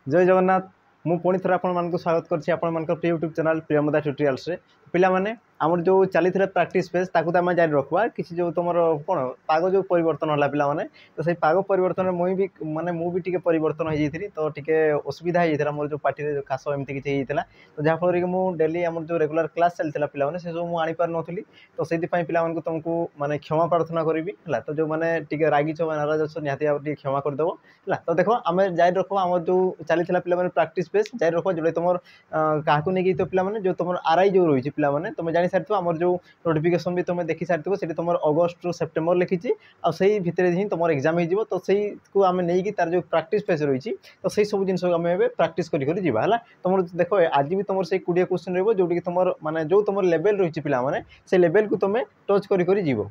जय जगन्नाथ मु पुणी थर आपको स्वागत करछि आपण मानकर प्रिय यूट्यूब चैनल प्रियमदा ट्यूटोरियल्स रे पिला माने आमर जो चली प्रैक्टिस पेज ताकू आम जारी रखा किसी जो तुम कौन पाग जो परिवर्तन है पिला माने तो सही पाग परिवर्तन मुई भी माने मु भी टिके परिवर्तन हो जाइए तो टिके असुविधा होता मोर जो पार्टी खास एमती किसी होता तो जहाँफल कि मुझे डेली आम जो रेगुलर क्लास चलता पिला माने से सब मुझे आनी पार नी तो से पिला तुमको माने क्षमा प्रार्थना करी है तो जो मैंने टिके रागिच नाराज अच्छ निहाती क्षमा करदेव है तो देख आम जारी रख आम जो चली पिला प्राक्ट पेज जारी रख जो तुम क्या नहीं तो पिला जो तुम आरआई जो रही है पिला तुम जानी सारी आम जो नोटिफिकेशन भी तुम देखी सारी से तुम अगस्ट रु सेप्टेम्बर लिखी आई भितर ही तुम एग्जाम हो तो सही को आम नहीं तार जो प्राक्ट पेज रही तो सही सब जिन आम प्राक्ट कर तुम देख आज भी तुम से 20 क्वेश्चन रही जो तुम माने जो तुम लेवल रही है से लेवल को तुम टच कर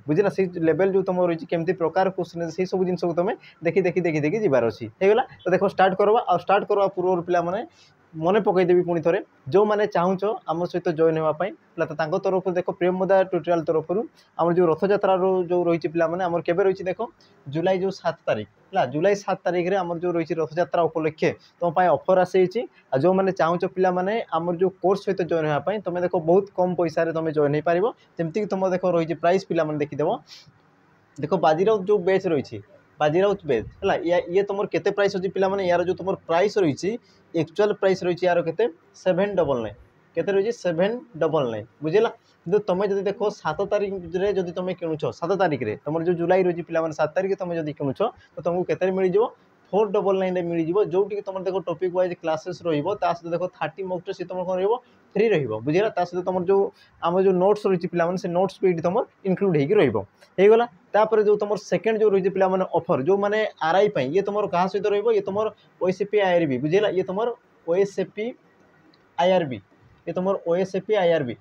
बुझला से लेवल जो तुम रही केमती प्रकार क्वेश्चन से सब जिन को तुम देखी देखी देखी देखी जबार अच्छी होगा तो देख स्टार्ट करवा और स्टार्ट करवा पूर्व पिला माने मन पकईदेवी पुणी थे जो मैंने चाहूच आम सहित जॉइन होगापी तो तरफ देख प्रियमदा ट्यूटोरियल तरफ आम जो रथ यात्रा जो रही है आम के रही देख जुलाई जो 7 तारीख है जुलाई 7 तारीख में आम जो रही रथ यात्रा उपलक्षे तुम ऑफर आसी जो मैंने चाहूच पिला माने आम जो कोर्स सहित जॉइन होगापी तुम देख बहुत कम पैसा तुम जॉइन हो पार जमीक तुम देख रही प्राइस पिला देखीदेव देख बाजीराउत जो बैच रही बाजीराउत बैच है ये तुम केते प्राइस अच्छी पिला माने यार जो तुम प्राइस रही एक्चुअल प्राइस रही यार के 799 केते रही 799 बुझेगा कि तुम जब देख 7 तारीख में जब तुम किणुच 7 तारीख में तुम जो जुलाई रही पिला 7 तारीख तुम जब किणुच तो तुमको केते मिल जाव 499 मिल जो तुम देख टॉपिक वाइज क्लासेस रही देख 30 मॉक टेस्ट तुम कौन रही फ्री रुझेगा तुम जो आम जो नोट्स रही पिला से नोट्स भी तुम इनक्लूड होगला तापर जो तुम सेकेंड जो रही पिला ऑफर जो मैंने आरआई ये तुम क्या सहित रही ये तुम ओएसएपी आईआरबी बुझेगा ये तुम ओएसएपी आईआरबी ये तुम ओएसएपी आईआरबी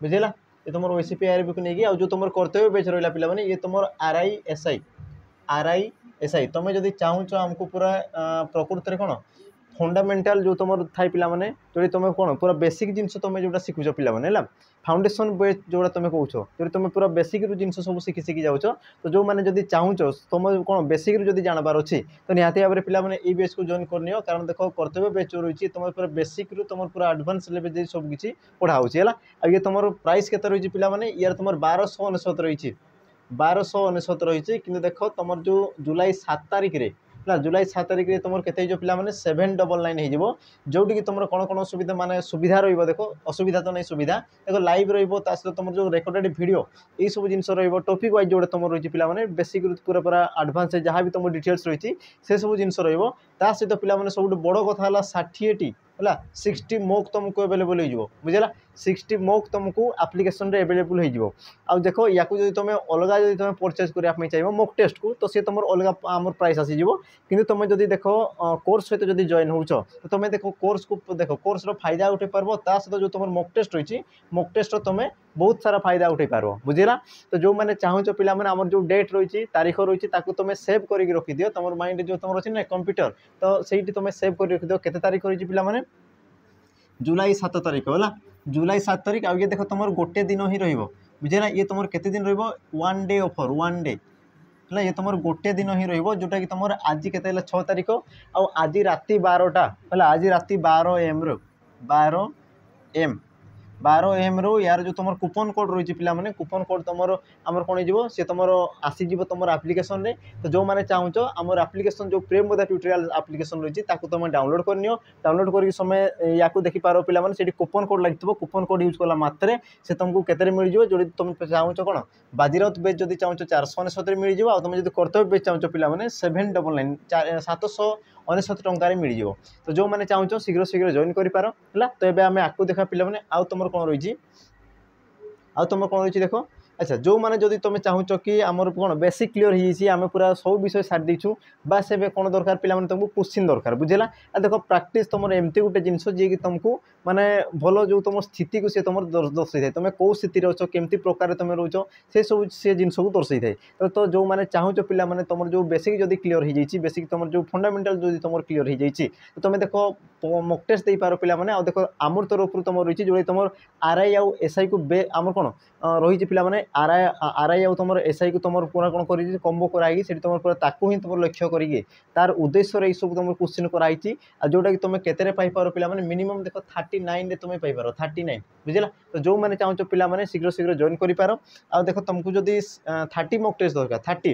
बुझेगा ये तुम ओएसएपी आईआरबी को लेकिन जो तुम कर्तव्य बेच रहा पिला ये तुम आरआई एसआई तुम जब चाहूच आमको पूरा प्रकृति कौन फंडामेंटाल जो तुम थाई पिला माने जो तुम कौन पूरा बेसिक जिन तुम जो शिखुच पिला है फाउंडेशन बेस जो तुम कौच जो तुम पूरा बेसिक जिन सब शिखी शिखी जाऊच तो जो मैंने जब चाहूच तुम कौन बेसिक जब जानबार अच्छी तो निहाती भाव में पिला ये बेस को जॉइन करनी कारण देख कर्तव्य बेच जो रही तुम पूरा बेसिक रु तुम पूरा एडवांस लेवल सब किसी पढ़ाऊँच है ये तुम प्राइस के रही पिला यार तुम 1299 रही 1299 रही कि देख तुम जो जुलाई 7 तारीख रे जुलाई 7 तारीख में तुम के पिला 799 हो जो तुम कौन कौन सुविधा माने सुविधा रही देखो असुविधा तो नहीं सुविधा देखो लाइव रही तुम जो रेकर्डेड वीडियो ये सब जिन टॉपिक वाइज जो तुम रही पिला बेसिक पूरा पूरा एडवांस जहाँ भी तुम डिटेल्स रही से सब जिन सहित पिला सब बड़ कथा 60टी है 60 मॉक तुमको अवेलेबल हो बुझेगा 60 मॉक तुमको एप्लिकेशन रे अवेलेबल हो आउ देख या तुम अलग जब तुम परचेज करने चाहिए मॉक टेस्ट को तो सी तुम अलग आम प्राइस आसीज कि तुम जब देख कोर्स सहित जब जॉइन हो तो तुम देख कोर्स को देख कोर्स फायदा उठे पार सहित जो तुम मॉक टेस्ट रही मॉक टेस्ट तुम बहुत सारा फायदा उठे पार बुझेगा तो जो मैंने चाहूच पिला आम जो डेट रही तारीख रही तुम सेव करके रखिद तुम माइंड जो तुम अच्छी ना कंप्यूटर तो सही तुम सेव कर रखिद के तारीख रही पिला जुलाई 7 तारीख है जुलाई 7 तारीख आ ये देख तुम गोटे दिन ही रुझेगा ये तुम केते दिन one day offer one day है ये तुम गोटे दिन ही जोटा कि तुम आज के 6 तारीख आज राति 12टा है आज राति 12 AM रो 12 AM रो यार जो तुम कूपन कोड रही पिला माने कूपन कोड तुम आमर कौन हो सी तुम आसीज तुम आप्लिकेसन रे तो जो मैंने चाहूच आमर आप्लिकेसन जो प्रियमदा ट्यूटोरियल आप्लिकेसन रही तुम डाउनलोड करनियो डाउनलोड कर समय या देखी पार पिला माने कूपन कोड लगी कूपन कोड यूज कला मात्रे से तुमको केते मिल जाव जो तुम चाहूच कौन बाजीराउत बेच जब चाहूच 499 मिल जाव आ तुम जो कर्तव्य बेच चाहूच पिला 799 799 टंकार मिल जाव तो जो मैंने चाहूच शीघ्र शीघ्र जॉइन कर पार है तो ये आम आपको देखा पिला आउ तुम कौन रही तुम कौन रही देख अच्छा जो मैंने जब तुम चाहूच कि आमर कौन बेसिक क्लीयर होमें पूरा सब विषय सारी देचु बास ए कौन दरकार पिला तुमको क्वेश्चन दरकार बुझेगा देख प्राक्टिस तुम एमती गोटे जिनस जी तुमको माने भल जो तुम स्थिति को सी तुम दर्शाई थाए तुम कौ स्थित अच्छ केमती प्रकार तुम रोच से सब से जिन को दर्शाई थाए तो जो मैंने चाहूच पिला तुम जो बेसिक जब क्लीयर हो जाए बेसिक तुम जो फंडामेंटाल जो तुम क्लीयर हो जाए तो तुम देख मॉक टेस्ट दे पार पिला देख आमर तरफ तुम रही जो तुम आरआई आउ एसआई को आमर कौन रही पिला आरआई आउ तुम एसआई को तुम पूरा कौन कर कम्बो कराई से तुम पूरा ताकू ही तुम लक्ष्य करके तार उद्देश्य ये सब तुम क्वेश्चन कराई जोटा कि तुम केते पाइपर पिला मिनिमम देख 39 तुम पाइपर 39 बुझला। तो जो मैंने चाहो पिला शीघ्र शीघ्र जॉइन कर देख तुमको जदि 30 मॉक टेस्ट दरकार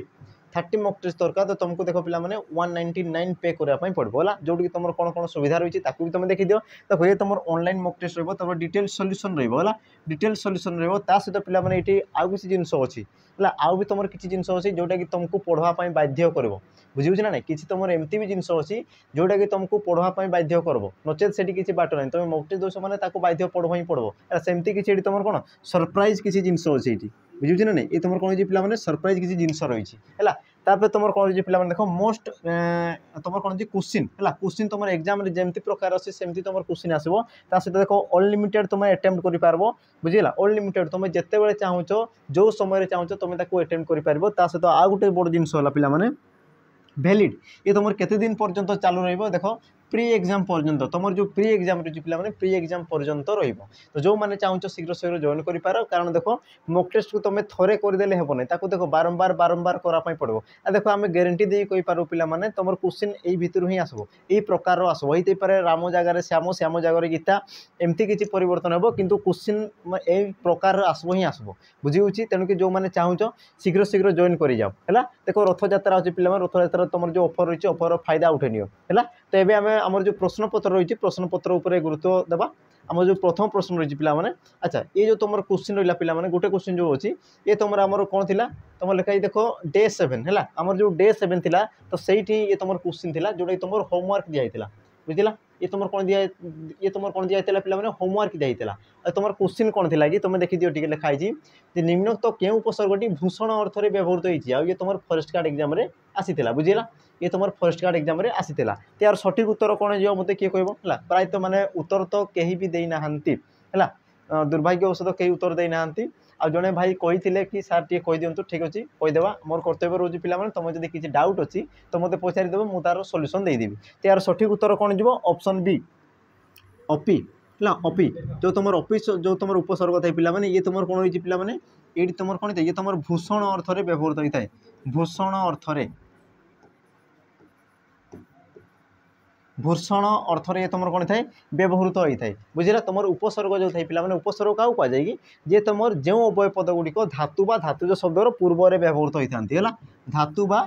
30 मॉक टेस्ट दरकार तो तुमको देख पिला 199 पे करने पड़ो है जो कि तुम कौन कौन सुविधा रही है भी तुम देखी दियो। तो ये तुम ऑनलाइन मॉक टेस्ट रहा डिटेल सॉल्यूशन रहा डिटेल सॉल्यूशन रहा सहित पिला ये आउ किसी जिन अच्छी है आउ भी तुम किसी जिन अच्छी जोटा कि तुमको पढ़ापी बाध्य कर बुझे ना ना कि तुम एमती भी जिन अच्छी जोटा कि तुमको पढ़ापी बाध्य कर नचेत से किसी बाट ना तुम मॉक टेस्ट दोष मैंने बाध्य पढ़ा ही पड़ो सेमती किसी तुम कौन सरप्राइज किसी जिन अच्छी ये बुझे ना नहीं ये तुम कौन पे सरप्राइज किसी जिन रही है तापर तुम कौन पे देख मोस्ट तुम कौन क्वेश्चन है क्वेश्चन तुम एग्जाम जमी प्रकार अच्छे सेमती तुम क्वेश्चन आसो सहित देख अनलिमिटेड तुम अटेम्प्ट कर बुझेगा अनलिमिटेड तुम जिते चाहो जो समय चाहो तुम अटेम्प्ट कर सहित आउ गोटे बड़ जिन पे भैलिड ये तुम केते दिन पर्यंत चालू रही देख प्री एग्जाम पर्यंत तुम जो प्री एग्जाम रही पे प्री एग्जाम पर्यंत रही जो मैंने चाहो शीघ्र शीघ्र जॉइन कर कारण देख मॉक टेस्ट को तुम थोड़े करदे हेब ना देख बारंबार बारंबार कराई पड़ो देख आम ग्यारंटी दे कहीपर पे तुम क्वेश्चन यही भितर ही आसो यही प्रकार आसो होते राम जगार श्याम श्याम जगार गीता एमती किसी परिवर्तन हे किंतु क्वेश्चन यही प्रकार आसो ही आसो बुझी तेणुक जो मैंने चाहो शीघ्र शीघ्र जॉइन कर जाओ है देख रथयात्रा अच्छे पे रथयात्रा तुम जो ऑफर रही ऑफर फायदा उठे नियो है। तो ये आम आमर जो प्रश्नपत्र रही प्रश्नपत्र उपर गुरुत्व देवा आम जो प्रथम प्रश्न रही पे अच्छा ये जो तुम क्वेश्चन रहा पे गोटे क्वेश्चन जो अच्छी ये तुम आमर कौन थी तुम लिखाई देख डे 7 है आमर जो डे 7 थी तो सही ये तुम क्वेश्चन थी जोटा कि तुम होमवर्क दिखाई बुझला ये तुम कौन दिया ये तुम कौन दिखाई पे होमवर्क दिखाई तुम क्वेश्चन कौन थी कि तुम देखी दियो टे लिखाई निम्नोक्त तो क्यों उपसर्गटी भूषण अर्थ में व्यवहृत होती ये तुम फॉरेस्ट गार्ड एग्जाम आसीला बुझेगा ये तुम फॉरेस्ट गार्ड एग्जाम आसीला। तो यार सठिक उत्तर कौन जो मत किए कह प्रायतः माने उत्तर तो कहीं भी देना है दुर्भाग्यवश कहीं उत्तर देना आ जड़े भाई कही कि सार टे कही दिंतु ठीक अच्छे कहीदेवा मोर कर्तव्य रोज पे तुम जब किसी डाउट अच्छी तो मत पचारिदेव मुझे तार सल्यूशन देदेवी। तो यार सठिक उत्तर कौन जो ऑप्शन बी अपी है अपी जो तुम अपी जो तुम उपसर्ग था पे ये तुम कौन रही पे ये तुम कौन ये तुम भूषण अर्थ में व्यवहृत होता है भूषण अर्थ भूषण अर्थ ये तुम कौन था व्यवहृत होता है बुझेगा तुम उपसर्ग जो थे पे उपसर्ग क्या कहुए जे तुम जो अव्यय पद गुड़िक धातु बा धातुज शब्दर पूर्व व्यवहृत होती है धातु बा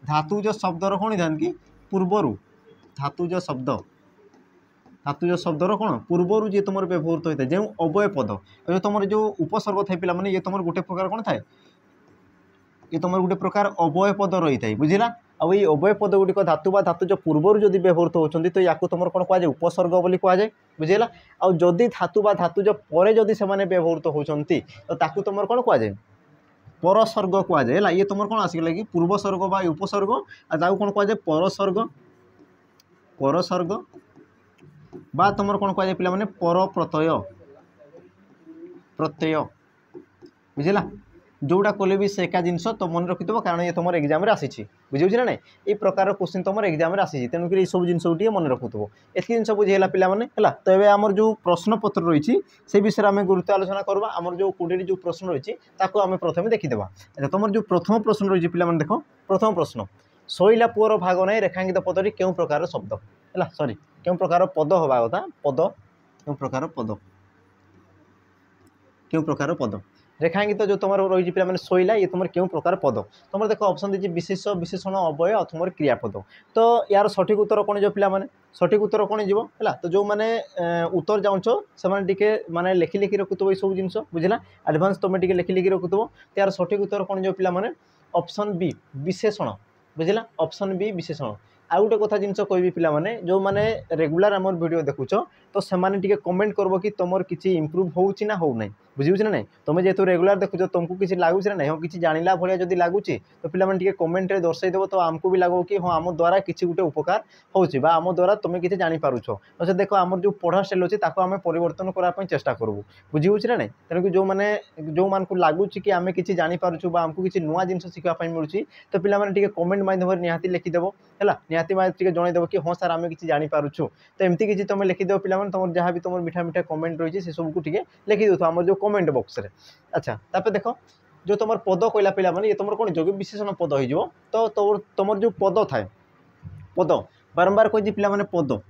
धातुज शब्दर कौन था कि पूर्वर धातुज शब्दर कौन पूर्वर जी तुम व्यवहृत होता है जो अव्यय पद जो तुम जो उपसर्ग थे पे ये तुम गोटे प्रकार कौन था ये तुम गोटे प्रकार अव्यय पद रही है बुझेगा आउ ये अव्यय पद गुड़िक धातु बा धातु जो पूर्वर जदि व्यवहृत होती तो या तुम कौन कहुए उपसर्ग बोली कहुए बुझेगा आउ जदि धातु बा धातु जो पर जदि से व्यवहृत होती तो ताकू तुम कौन कहुए परसर्ग कहुए ये तुम कौन आसगला कि पूर्वसर्ग बा उपसर्ग आ कौन कहुए परसर्ग परसर्ग बा तुम कौन कहुए पे पर प्रत्यय प्रत्यय बुझेगा जोटा कले भी से एका जिनस तो मन रखिथ कारण ये तुम एग्जाम आसी बुझे ना ना ये प्रकार क्वेश्चन तुम एग्जाम आसी तेणुक ये सब जिन मन रखुव ये जिन बुझेगा पे तो ये आमर जो प्रश्नपत्र रही से विषय में गुरुत्व आलोचना करवा आमर जो 20 जो प्रश्न रही आम प्रथम देखीदे। अच्छा तुम जो प्रथम प्रश्न रही पे देख प्रथम प्रश्न शैला पुअर भाग नहीं रेखांकित पदटी क्यों प्रकार शब्द है सॉरी क्यों प्रकार पद हवा कथा पद क्यों प्रकार पद क्यों प्रकार पद रेखांकित जो तुम रही पे शैला ये तुम क्यों प्रकार पद तुम देख ऑप्शन दीजिए विशेष विशेषण अव्यय और तुम क्रियापद। तो यार सठिक उत्तर कौन जो पे सठिक उत्तर कौन जीव है तो जो मैंने उत्तर जाऊँच से माने लिखि लिखि रखुव ये सब जिन बुझला एडभांस तुम लिखि लिखि रखुव। तो यार सठिक उत्तर कौन जो पे ऑप्शन बी विशेषण बुझला ऑप्शन बी विशेषण। आउ गोटे कथा जिन कह पे जो मैंने रेगुलर आम वीडियो देखुच तो से कमेंट करब कि तुम किसी इम्प्रूव होची ना हो ना बुझे ना ना तुम जेहतु रेगुलर देखुच तुमको किसी लगुच ना ना किसी जाना भाया जब लगुच तो पे कमेंट रे दर्शाईदेव तो आमको भी लगो कि हाँ आम द्वारा किसी गोटे उपकार होची बा आम द्वारा तुम किसी जानीपारुछ तो देख आम जो पढ़ा स्टाइल अच्छे आम परिवर्तन करने चेष्टा करूँ बुझे ना ना तेणुक जो मैंने जो मान को लगुच कि आम किसी जानीपारुछु आमको किसी नुआ जिन शिखापी मिलूँ तो पे कमेंट माध्यम निहाती लिखिदेव है निहाती जनईदेव कि हाँ सार आम किसी जानीपारुछु तो एमती किसी तुम लिखिदेव पे तुम जहाँ भी तुम मीठा मीठा कमेंट रही है से सबको लिखिदे आम जो कमेंट बॉक्स रे। अच्छा तापर देख जो तुम पद कहला पिला माने ये तुम कौन जो विशेषण पद हो तो तुम जो पद थाए पद बारंबार कही पिला माने पद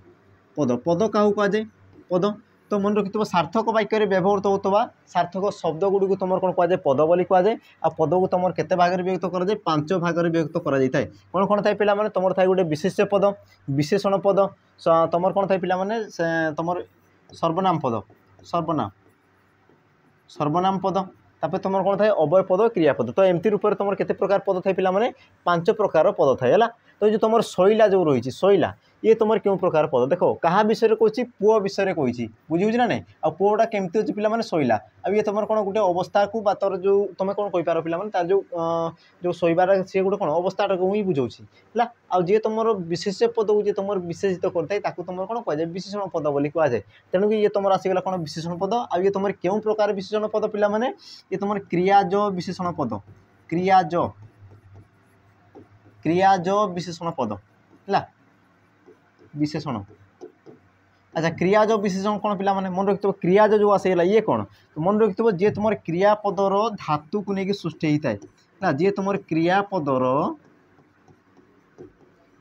पद पद क्या कहुए पद तो मन रखि सार्थक वाक्य व्यवहृत होता सार्थक शब्द गुड़ी तुम कौन कहुए पद बोली कहुए आ पद को तुम केते भाग में विभक्त कर 5 भाग में विभक्त कर कौन कौन थाए पिला माने तुम थाए गोटे विशेष्य पद विशेषण पद तुम कौन थाए पिला माने तुम सर्वनाम पद सर्वनाम सर्वनाम पद तापर तुम कौन थाए अवय पद क्रियापद तो एमती रूप में तुम केते प्रकार पद थाए पिला माने 5 प्रकार पद थाए है तो जो तुम शैला जो रही शैला ये तुम क्यों प्रकार पद देख क्या विषय कहूँ पुओ विषय कही बुझी ना नहीं आ पुओटा केमती अच्छे पिला शैला आ ये तुम कौन गोटे अवस्था को तर जो तुम कौन कहींपार पिला तार जो शोबार सी गोटे कौन अवस्था को ही बुझाऊँ है आ जी तुम विशेष पद को तुम विशेषित करता है तुम कौन कहुए विशेषण पद बोली कहुए तेणुक ये तुम आसीगला कौन विशेषण पद आ ये तुम क्यों प्रकार विशेषण पद पिला माने ये तुम क्रियाज विशेषण पद क्रियाज क्रियाज विशेषण पद है विशेषण अच्छा क्रियाज विशेषण कौन पिला माने मन रखिथो क्रियाज जो आसेगा ये कौन तो मन रखिथो जे तुम क्रियापदर धातु को लेकिन सृष्टि होता है जे तुम क्रियापदर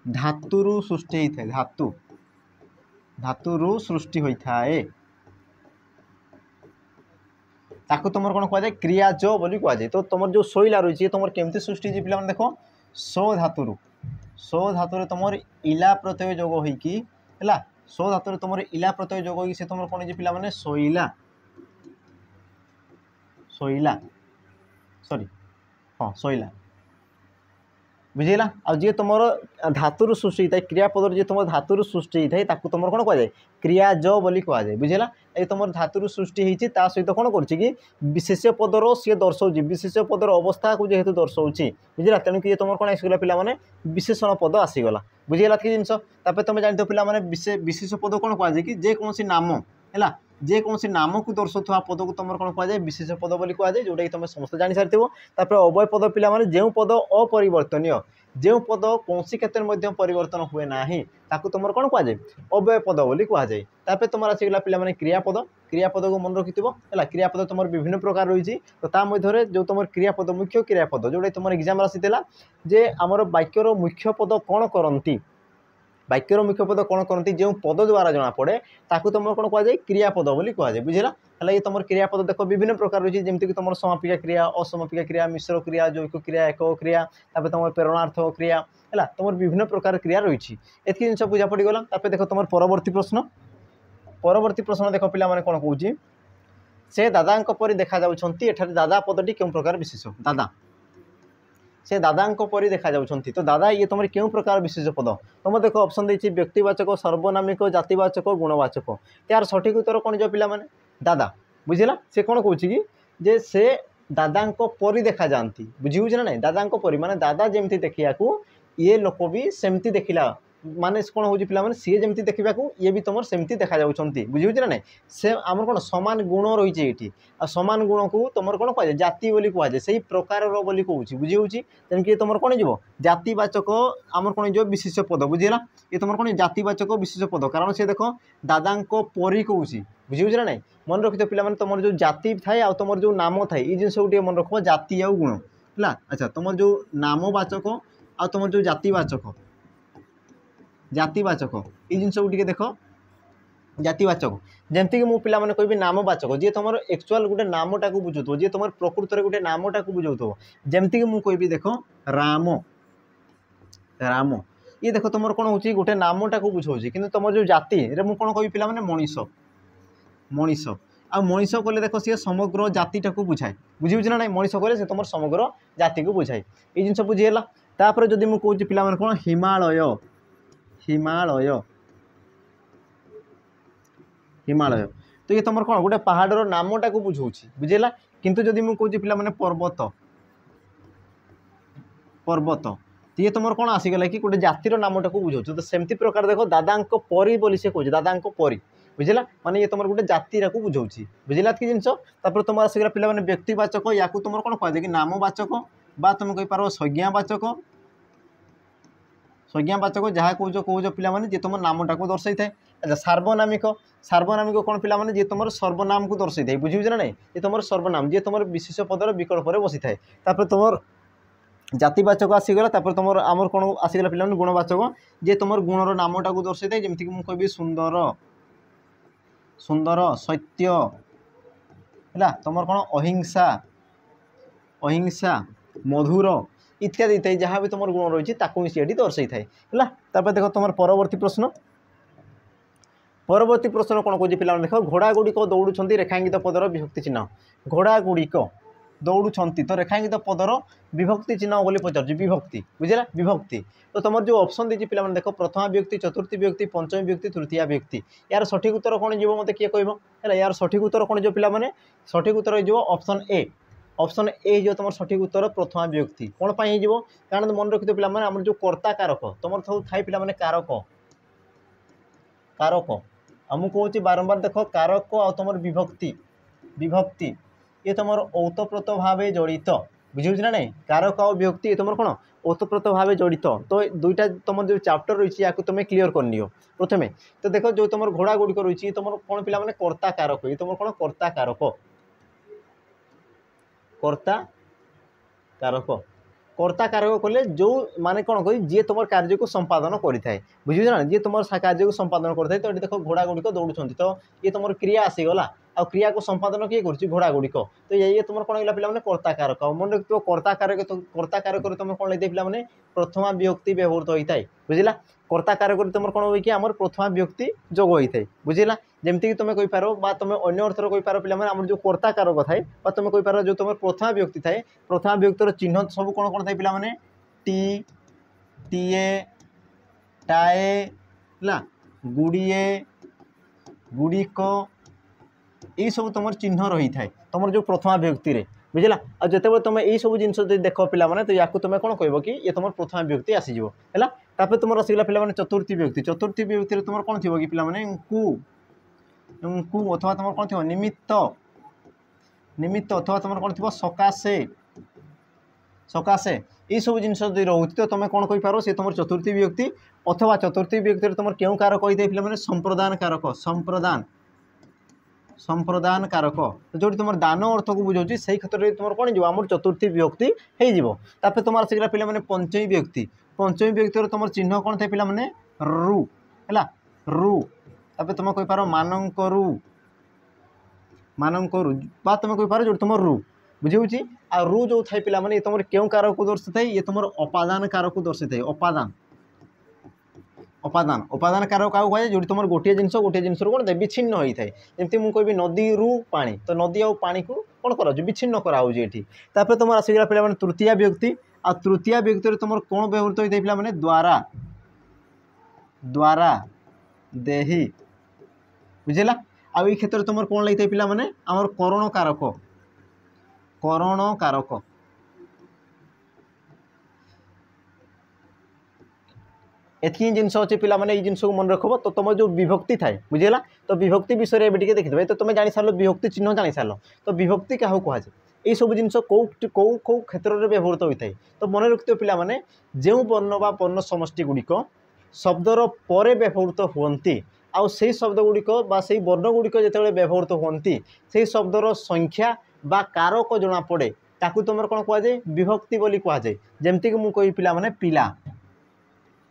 धातुरु सृष्टि होता है धातु धातुरु सृष्टि होता है ताको तुम कौन कहुए क्रियाज बोली कहुए तो तुम जो शैला रही तुम केमती सृष्टि होती पिला देख सो धातुर तुम इला प्रत्यय जोग होइकी है सो धातुर तुम इला प्रत्यय जोग होइकी से तुम कौन पिला माने शैला शैला सॉरी हाँ शैला बुझेगा आ जी तुम धातुर सृष्टि होता है क्रियापद जी तुम धातुर सृष्टि होता है तुम कौन कहुए क्रियाज बोली कहुए बुझेगा ये तुम धातुर सृष्टि होती सहित कौन कर विशेष्य पदर सी दर्शाऊँ विशेष्य पदर अवस्था को जेहेतु दर्शाऊँ बुझेगा तेणुक ये तुम कौन आसीगला पिला माने विशेषण पद आसीगला बुझेगा कि जिनस तुम जानते पिला माने विशेष पद कौन कहुए कि जेकोसी नाम है जेकोसी नाम को दर्शाऊा पद को तुम कौन कहुए विशेष पद बोली कहुए जोटा कि तुम समस्त जानी सारी अवय पद पिला माने जो पद अपरिवर्तनीय जो पद कौन क्षेत्र में परिवर्तन हुए ना तुम कौन कहुए अवय पद बोली कहुए तुम आसीगला पिला माने क्रियापद क्रियापद को मन रखिथो है क्रियापद तुम विभिन्न प्रकार रही तो ता मध्य जो तुम क्रियापद मुख्य क्रियापद जोटा तुम एग्जाम आसीला जे आमर वाक्यर मुख्य पद कौन करती वाक्यर मुख्य पद कौन करती जो पद द्वारा जना पड़े ताकू तुम कौन कहुए क्रियापद बोली कहुए बुझेगा है ये तुम क्रियापद देख विभिन्न प्रकार रही जमीक तुम समापिका क्रिया असमापिका क्रिया मिश्र क्रिया जैक क्रिया एक क्रिया तुम प्रेरणार्थ क्रिया है तुम विभिन्न प्रकार क्रिया रही एति जिन बुझा पड़गला देख तुम परवर्ती प्रश्न देख पिला माने कौन कहूँ से दादा परी देखा एठारे दादा पदटी क्यों प्रकार विशेष दादा से दादा परी देखा जाउछंती तो दादा ये तुम क्यों प्रकार विशेष पद तुम देखो ऑप्शन देछि व्यक्तिवाचक सर्वनामिक जातिवाचक गुणवाचक यार सठिक उत्तर कौन जो पिला माने दादा बुझेगा से कौन कहूँ कि जे से दादा परी देखा जाती बुझी ना नहीं दादा परी माने दादा जमती देखा ये लोक भी सेमती देखला माने कौन हो पे सी जमी देखा ये भी तुम सेमती देखा बुझी ना नहीं से आम कौन सामान गुण रही ये आ सामान गुण को तुम कौन कहुए जाति बोली कहुए से प्रकार बोली कहूँ बुझी तेणुक तुम कौन हो जातिवाचक आमर कौन जो विशेष पद बुझेगा ये तुम कौन जातिवाचक विशेष पद कारण से देख दादा परी कहूँ बुझी ना नहीं मन रखिथ पे तुम जो जाति थाए आ तुम जो नाम थाए ये जिन गोटे मन रख जाति आ गुण है अच्छा तुम जो नामवाचक आ तुम जो जातिवाचक जातिवाचक ये जिन टे देख जातिवाचक जमती मु पिला माने कहबी नामवाचक जी तुम एक्चुअल गोटे नामटा को बुझुथो जी तुम प्रकृत में गोटे नामटा को बुझाऊथो जमती मु कहबी देख राम राम ये देख तुम कौन हो गोटे नामटा को बुझाऊँ कि तुम जो जाति रे मु कौन कहबी पिला माने मनीष मनीष आ मनीष कहले देख सी समग्र जातिटा को बुझाए बुझी ना नहीं मनीष कहले से तुम समग्र जाति को बुझाए ये जिन बुझीगला तापर जदि मु कहूँ पिला माने कौन हिमालय हिमालय हिमालय तो ये तुम कौन गोटे पहाड़र नामटा को बुझाऊँ बुझेगा किंतु जदि मु कहूँ पिला माने पर्वत पर्वत तो ये तुम कौन आसीगला कि गोटे जातिर नामटा को बुझाऊँ तो सेमती प्रकार देख दादा परी बोली से कहूँ दादा परी बुझेगा माने ये तुम गोटे जाति को बुझाऊँ बुझेगा कि जिनस तुम आसीगला पिला माने व्यक्तिवाचक या तुम कौन कहुए कि नामवाचक बा तुम कहींपार संज्ञावाचक संज्ञावाचक जहाँ कौच पिला माने जे तुम नामटा को दर्शाई थाए। अच्छा सार्वनामिक सार्वनामिक कौन पिला माने जे तुम सर्वनाम को दर्शाई थाए बुझी ना नहीं ये तुम सर्वनाम जे तुम विशेष पदर विकल्प बसी थाए। तापर तुम जातिवाचक आसीगला तापर तुम आमर कौन आसीगला पिला गुणवाचक जे तुम गुणर नामटा को दर्शाई थाए जमीक मुझे कहि सुंदर सुंदर सत्य है तुम कौन अहिंसा अहिंसा मधुर इत्यादि इत्यादि जहाँ भी तुम गुण रही है दर्शाई थाए है। देख तुम परवर्ती प्रश्न कौन कौन पिला देख घोड़ा गुड़िक दौड़ुंट रेखांकित पदर विभक्ति चिन्ह घोड़ा गुड़िक दौड़ुंट तो रेखांकित पदर विभक्ति चिन्ह बोली पचार विभक्ति बुझेगा विभक्ति तो तुम जो ऑप्शन देती पे देख प्रथमा व्यक्ति चतुर्थी व्यक्ति पंचमी व्यक्ति तृतीय व्यक्ति यार सठिक उत्तर कौन जीव मत किए कह यार सठिक उत्तर कौन जो पे सठिक उत्तर हो ऑप्शन ए जो तुम सठिक उत्तर प्रथमा व्यक्ति कौन हो कारण मन रखिए पे आम जो कर्ता कारक तुम सब थाई पे कारक कारक आमको कहूँ बारंबार देख कारक आ तुम विभक्ति विभक्ति ये तुम ओतप्रोत भाव जड़ित बुझे ना नहीं कारक आ विभक्ति ये तुम कौन ओतप्रोत भाव जड़ित तो दुईटा तुम जो चैप्टर रही है तुम क्लीयर कर नियो प्रथमे। तो देख जो तुम घोड़ा गुड़िक रही तुम कौन पिला माने कर्ता कारक ये तुम कौन कर्ता कारक कर्ता कारक कर्ता कारक कले जो माने कौन कह जी तुम कार्य को संपादन करें बुझे ना जी तुम कार्य को संपादन करते तो ये देख घोड़ा गुड़िक दौड़ुंट तो ये तुम क्रिया आसीगला आ क्रिया को संपादन किए कर घोड़ा गुड़िक तो ये तुम कौन है पे कर्ता कारक मन रखिए कर्ता कारक तुम कौन लेते पे प्रथमा विभक्ति व्यवहृत होता है बुझला कर्ता कारक तुम कौन हो कि आम प्रथमा विभक्ति जोग होता है बुझला जमीक तुम कहींपार तुम अन्य अर्थर कहींपार पे आम जो कर्ता कारक थाए तुम कहींपार जो तुम प्रथमा विभक्ति थाए प्रथमा विभक्तिर चिन्ह सब कौन कौन थाए पे टी टीए टाए ला गुड़िए गुड़िक यही सब तुम चिन्ह रही थाए तुम जो प्रथमा विभक्ति रे बुझला आ जिते तुम यही सब जिन देख पे तो या तुम कौन कह कि ये तुम प्रथमा विभक्ति आसीज है तुम आसगला पे चतुर्थी विभक्ति तुम कौन थी कि पे कु अथवा तुम कौन थी निमित्त निमित्त अथवा तुम कौन थी सकाशे सकाशे यही सब जिन रोचे तो तुम कौन कहींपार सी तुम चतुर्थी विभक्ति अथवा चतुर्थी विभक्ति तुम क्यों कारक होता है पे संप्रदान कारक संप्रदान संप्रदान कारक तो जो तुम दान अर्थ को बुझाऊँ से क्षेत्र में तुम कौन आम चतुर्थी विभक्ति हो तुम आसगला पे पंचमी व्यक्ति तुम चिन्ह कौन थे पे रु है रु तुम कहींपार मानकरु मानकरु बा तुम कहींपार जो तुम रु बुझे आ रु जो थाई पे तुम क्यों कारक को दर्शा था ये तुम अपादान कारक को दर्शा था अपादान अपादान अपादान कारक क्या कहे जो तुम गोटे जिनस कौन विच्छिन्न होता है जमी मुझे कहि नदी रु पानी तो नदी आ पानी को कौन कर विच्छिन्न कराऊपर तुम आसगला पे तृतीय व्यक्ति आ तृतीय व्यक्ति तुम कौन व्यवहृत होता है पे द्वारा द्वारा देही बुझेगा आ क्षेत्र में तुम कौन लगे पे आमर करण कारक एतकी जिनस अच्छे पे जिनस को मन रखब तो तुम जो विभक्ति थाए बुझेगा तो विभक्ति विषय में देखिए तो तुम जानी सार विभक्ति चिन्ह जानी सार तो विभक्ति क्या कहुए यही सब जिन कौ क्षेत्र में व्यवहृत होता है तो मन रखिए पे जो वर्ण बा वर्ण समष्टि गुड़िक शब्दर पर व्यवहृत होती आउ से शब्द गुड़िक से वर्ण गुड़िक जो व्यवहृत होती से शब्दर संख्या बा कारक जना पड़े ताकू तुम कौन कहुए विभक्ति बोली कहुए जमती कि मुझे पे पिला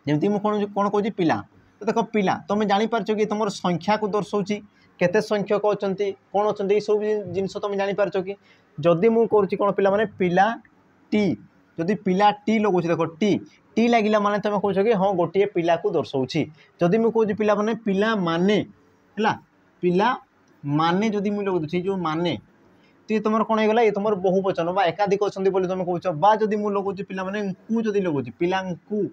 जमती मुझे कौन कौन पिला तो देख पिला तुम जापर कि तुम संख्या को दर्शाऊँगी केते संख्यक अच्छा कौन अच्छा ये सब जिन तुम जापर कि जदि मुझे करुँच कौन पे पिला टी जदि पिला टी लगुच देख टी टी लगिला माने तुम कौच कि हाँ गोटे पिला को दर्शाऊँगी जदि मुझे कौच पिला माने पिला माने है पिला माने जदि मुझे लगुच जो माने तो ये तुम कौन होगा ये तुम बहुवचन बा एकाधिक अच्छा बोली तुम कौच बा जदि मुझे लगुच पिला माने कु जदि लगुच पिलांकु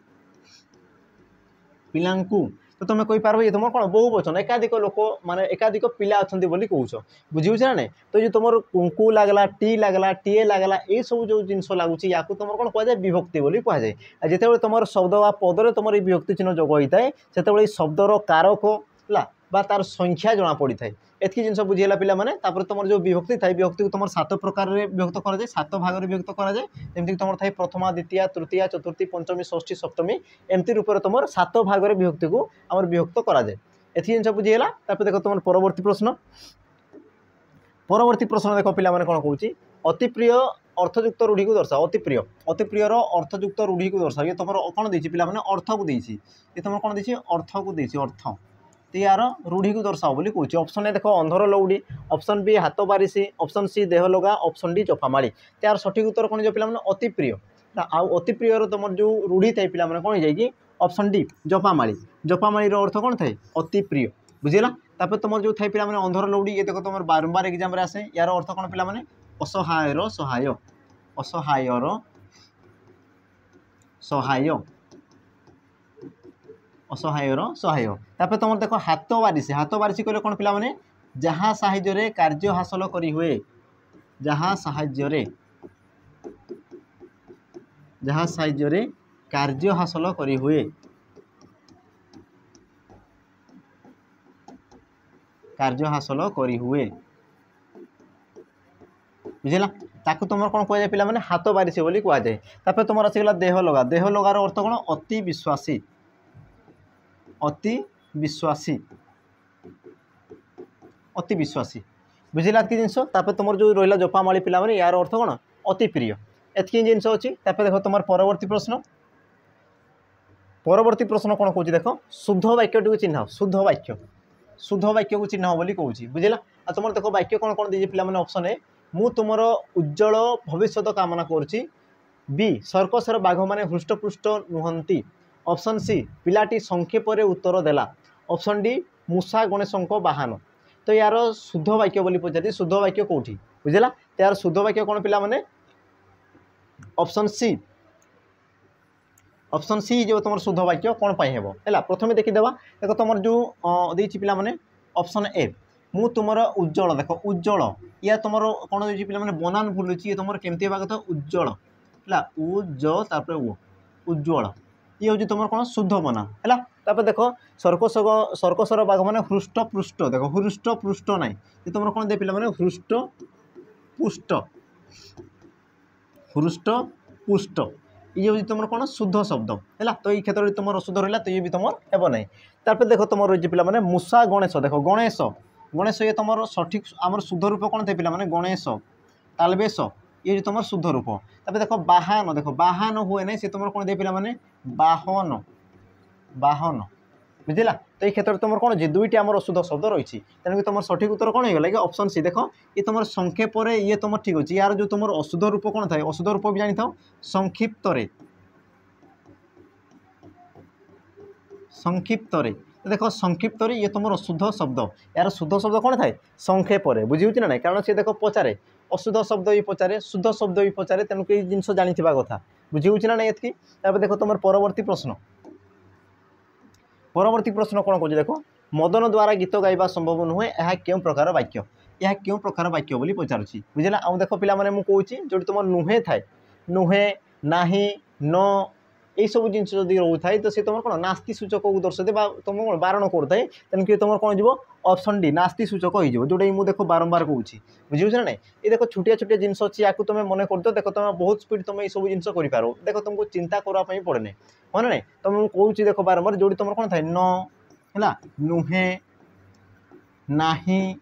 पिलांकु तो तुम कहींपार ये तुम कौन बहुवचन एकाधिक लोक माने एकाधिक पिला अच्छा बोली कौच बुझे ना नहीं तो जो तुम कु लगला टी लगला टीए लगला ये सब जो जिन लगुच या तुम कौन कहुए विभक्ति बोली कहुए जिते तुम शब्द बा पदर तुम विभक्ति चिन्ह जोग होता है से शब्दर कारक है बा तार संख्या जना पड़ी थाए एतकी जिनस बुझीला पिला माने तापर तुम जो विभक्ति थाए विभक्ति को तुम 7 प्रकार रे विभक्त करा जाए 7 भाग रे विभक्त करा जाए जेमति तुम थाए प्रथमा द्वितीय तृतीय चतुर्थी पंचमी षष्ठी सप्तमी एमती रूप तुम 7 भाग रे विभक्ति को आमर विभक्त करा जाए एतकी जिनस बुझीला तापर देखो तुम परवर्ती प्रश्न देख पिला माने कोन कहूची अति प्रिय अर्थयुक्त रूढ़ी को दर्शाओ अति प्रिय अर्थयुक्त रूढ़ी को दर्शाओ ये तुम कौन देछि पिला माने अर्थ को देछि ये तुम कौन देछि अर्थ को देछि अर्थ तो यार रूढ़ी को दर्शाओ बोली कहूँ ऑप्शन ए देख अंधर लौड़ी ऑप्शन बी हाथ बारिशी ऑप्शन सी देह लगा ऑप्शन डी चपामाड़ी तो यार सठिक उत्तर कौन पिला माने अति प्रिय अति प्रिय तुम जो रूढ़ी थाए पिला माने कौन जाए ऑप्शन डी जपामाड़ी अर्थ कौन थाए अति प्रिय बुझेगा तापर तुम जो थाए पिला माने अंधर लौड़ी ये देखो तुम बारंबार एग्जाम रे आसे यार अर्थ कौन पिला माने असहायर सहाय असहायर सहाय असहायर सहाय तापर तुम देखो हाथ बारिशी कहले कौन पिला माने जहाँ साहाय्य कार्य हासिल करी हुए जहाँ साहाय्य कार्य हासिल करी हुए बुझेगा ताकू तुम कौन कह जाए पिला माने हाथ बारिशी बोली कह जाए तापर तुम आसीगला देह लगार अर्थ कौन अति विश्वासी बुझेगा कि जिनस तापर तुम जो रहा जपामाड़ी पिला माने यार अर्थ कौन अति प्रिय एतकी जिनस अच्छी तापर देख तुम परवर्ती प्रश्न कौन कौन देख शुद्ध वाक्य को चिन्ह शुद्ध वाक्य को चिन्ह बोली कहूँ बुझेगा आ तुम देख वाक्य कौन कौन दीजिए पिला माने ऑप्शन ए मु तुमर उज्जवल भविष्य कामना करुच्ची बी सर्कसर बाघ माने हृष्टपुष्ट नुहंती ऑप्शन सी पिलाटी संक्षेप उत्तर देला ऑप्शन डी मूषा गणेशों बाहन तो यार शुद्ध वाक्य बोली पचारि शुद्ध वाक्य कौटी बुझेगा तो यार शुद्ध वाक्य कौन पिला माने ऑप्शन सी जो तुम शुद्ध वाक्य कौन पाई हेबो हैला प्रथमे देखिदेवा देखो तुम जो देछि पिला माने ऑप्शन ए मु तुमर उज्जवल देख उज्जवल या तुम कौन देछि पिला माने बनान भूलुची ये तुम केमती हेबा कथा उज्जवल हैला उज तापर उ उज्जवल ये हूँ तुम कौन शुद्ध बनान है तापर देख सर्कसर बाघ माने हृष्टपुष्ट देख हृष्टपुष्ट ना ये तुम कौन दे पिला माने हृष्टपुष्ट ये हूँ तुम कौन शुद्ध शब्द है तो ये क्षेत्र में तुम अशुद्ध रहा तो ये भी तुम हेब ना तापर देख तुम रही पिला माने मूषा गणेश देख गणेश ये तुम सठिक आम शुद्ध रूप कौन थे पिला माने गणेश तालबेश ये तुम शुद्ध रूप तापर देख बाहन हुए ना सी तुम कौन दे पिला माने बाहन बुझेगा तो ये क्षेत्र में तुम कौन दुईटी आम अशुद्ध शब्द रही तेणुक तुम सठिक उत्तर कौन होगा कि ऑप्शन सी देख ये तुम संक्षेप ये तुम ठीक अच्छे यार जो तुम अशुद्ध रूप कौन था अशुद्ध रूप भी जानी था संक्षिप्त देख संक्षिप्त ये तुम शुद्ध शब्द यार शुद्ध शब्द कौन थाए संक्षेप बुझी ना ना कारण सी देख पचारे अशुद्ध शब्द भी पचारे शुद्ध शब्द भी पचारे तेणुक ये जिन जानी कथा बुझी ना ना ये देख तुम परवर्ती प्रश्न कौन कह देख मदन द्वारा गीत गाइबा संभव नुहे यह क्यों प्रकार वाक्य बोली पचारुची बुझेगा आउ देख पिला माने मु कहूची जो तुम नुहे थाए नुहे नाही न यही सब जिन जदि रोए तो सी तुम कौन नास्ति सूचक को दर्शाते तुम कौन बारण करें तेणुक तुम कौन जी ऑप्शन डी नास्ति सूचक हो जोटा मुझे देख बारंबार कहूँ बुझे ना नहीं ये देख छोटिया छोटिया जिन अच्छी या तुम मन कर देख तुम बहुत स्पीड तुम ये सब जिन कर देख तुमको चिंता करवाई पड़े ना हाँ ना तुम कहूँ देख बारंबार जो तुम कौन थाए न है नुहे नाही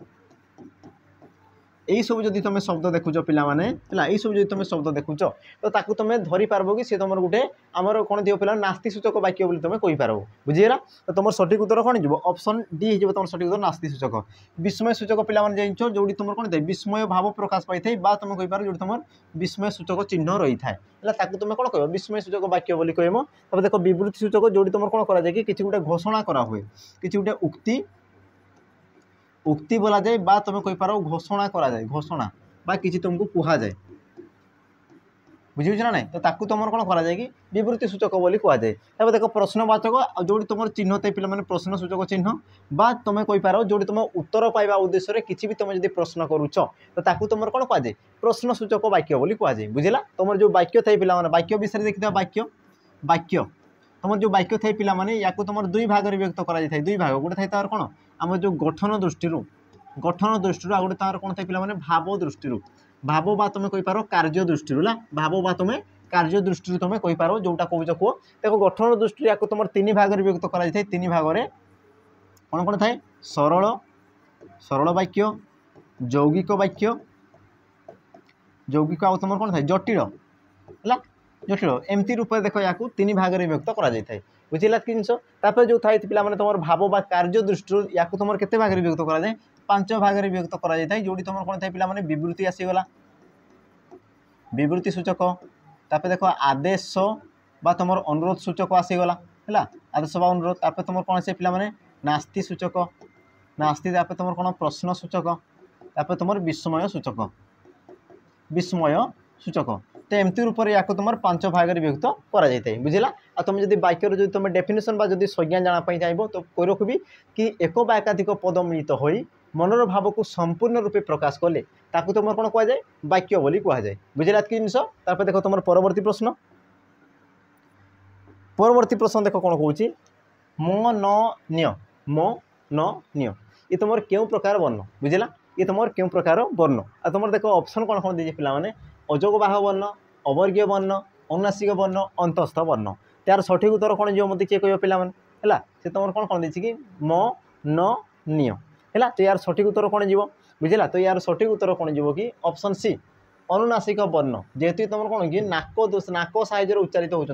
यही सब जब तुम शब्द देखुच पिला माने यही सब जो तुम शब्द देखुच तो ताकू तुम धरी पारबो कि सी तुम गोटे आमर कौन दिव पिला नास्ति सूचक वाक्य बोली तुम कहि पारबो बुझीगला तो तुम सठिक उत्तर कौन जीव ऑप्शन डी हो तुम सठिक उत्तर नास्ति सूचक विस्मय सूचक पिला माने जानिछ जोडी तुम कौन थाए विस्मय भाव प्रकाश पाई थाए बा तुम कहि पारो जोडी तुम विस्मय सूचक चिन्ह रही थाए है ताकू तुम कौन कह विस्मय सूचक वाक्य बोली कहमो तब देख विवृत्ति सूचक जोडी तुम कौन करा जाए कि किछि गोटे घोषणा करा हुए किछि गोटे उक्ति बोला जाए बा तुम कहि पारो घोषणा करा जाए घोषणा बा किछि तुमको कहा जाए बुझी ना नहीं तो ताकू तुम कौन करा जाए कि विवृत्ति सूचक बोली कह जाए तब देख प्रश्नवाचक जो तुम चिन्ह थे पे प्रश्न सूचक चिन्ह बा तुम कहि पारो जो तुम उत्तर पाइबा उद्देश्य किसी भी तुम जो प्रश्न करुच तो ताकू तुम कौन कह जाए प्रश्न सूचक वाक्य बोली कह जाए बुझेगा तुम जो वाक्य थे पे वाक्य विषय देखी वाक्य तुम जो वाक्य थाए पिला माने या तुम दुई भाग में विभक्त कर दुई भाग गोटे थाए तार कौन आम जो गठन दृष्टि आ गोटे तार कौन थाए पिला माने भाव दृष्टि भाव बा तुम कही पार कार्य दृष्टि भाव बा तुम कार्य दृष्टि तुम कही पार जोटा कौच कह देखो गठन दृष्टि या तुम तीन भाग में विभक्त कर तीन भाग में कौन कौन थाए सरल सरल वाक्य यौगिक वाक्य यौगिक आ तुम कौन थाए जटिल है जटिल एमती रूप देख या तीन भाग में विभक्त कर बुझेगा कि जिनस जो थाई पे तुम भाव बा कार्य दृष्टि या तुम के भाग में विभक्त कराए 5 भाग में विभक्त कर जो तुम कौन थाए पे विवृत्ति आसीगला विवृत्ति सूचक तापर देख आदेश बा तुम अनुरोध सूचक आसीगला है आदेश बा अनुरोध तापर तुम कौन से पे नास्ति सूचक नास्ति तापर तुम कौन प्रश्न सूचक तापर तुम विस्मय सूचक तो एमती रूप से या तुम 5 भाग में विभक्त कर बुझेगा आ तुम जब वाक्यर जो तुम डेफिनेशन बा जब संज्ञा जानापी चाहिए तो कोई रखी कि एक बा एकाधिक पद मिलित हो मनर भाव को संपूर्ण रूपे प्रकाश कले ताकू तुम कौन कह जाए वाक्य बोली कहुए बुझेगा कि जिनस देख तुम परवर्ती प्रश्न देख कौन कौच मो न निय ये तुम क्यों प्रकार वर्ण बुझेगा ये तुम क्यों प्रकार वर्ण आ तुम देख ऑप्शन कौन कौन दीजिए पे अजोग बाह वर्ण अवर्गीय वर्ण अनुनासिक वर्ण अंतस्थ वर्ण तार सठिक उत्तर कौन जो मत किए कह पे से तुम कौन कौन दीजिए कि म न निय है तो यार सठिक उत्तर कौन जीव बुझेगा तो यार सठिक उत्तर कौन जीव कि ऑप्शन सी अनुनासिक वर्ण जेहेतु तुम कौन कि नाक साहाय्य उच्चारित होती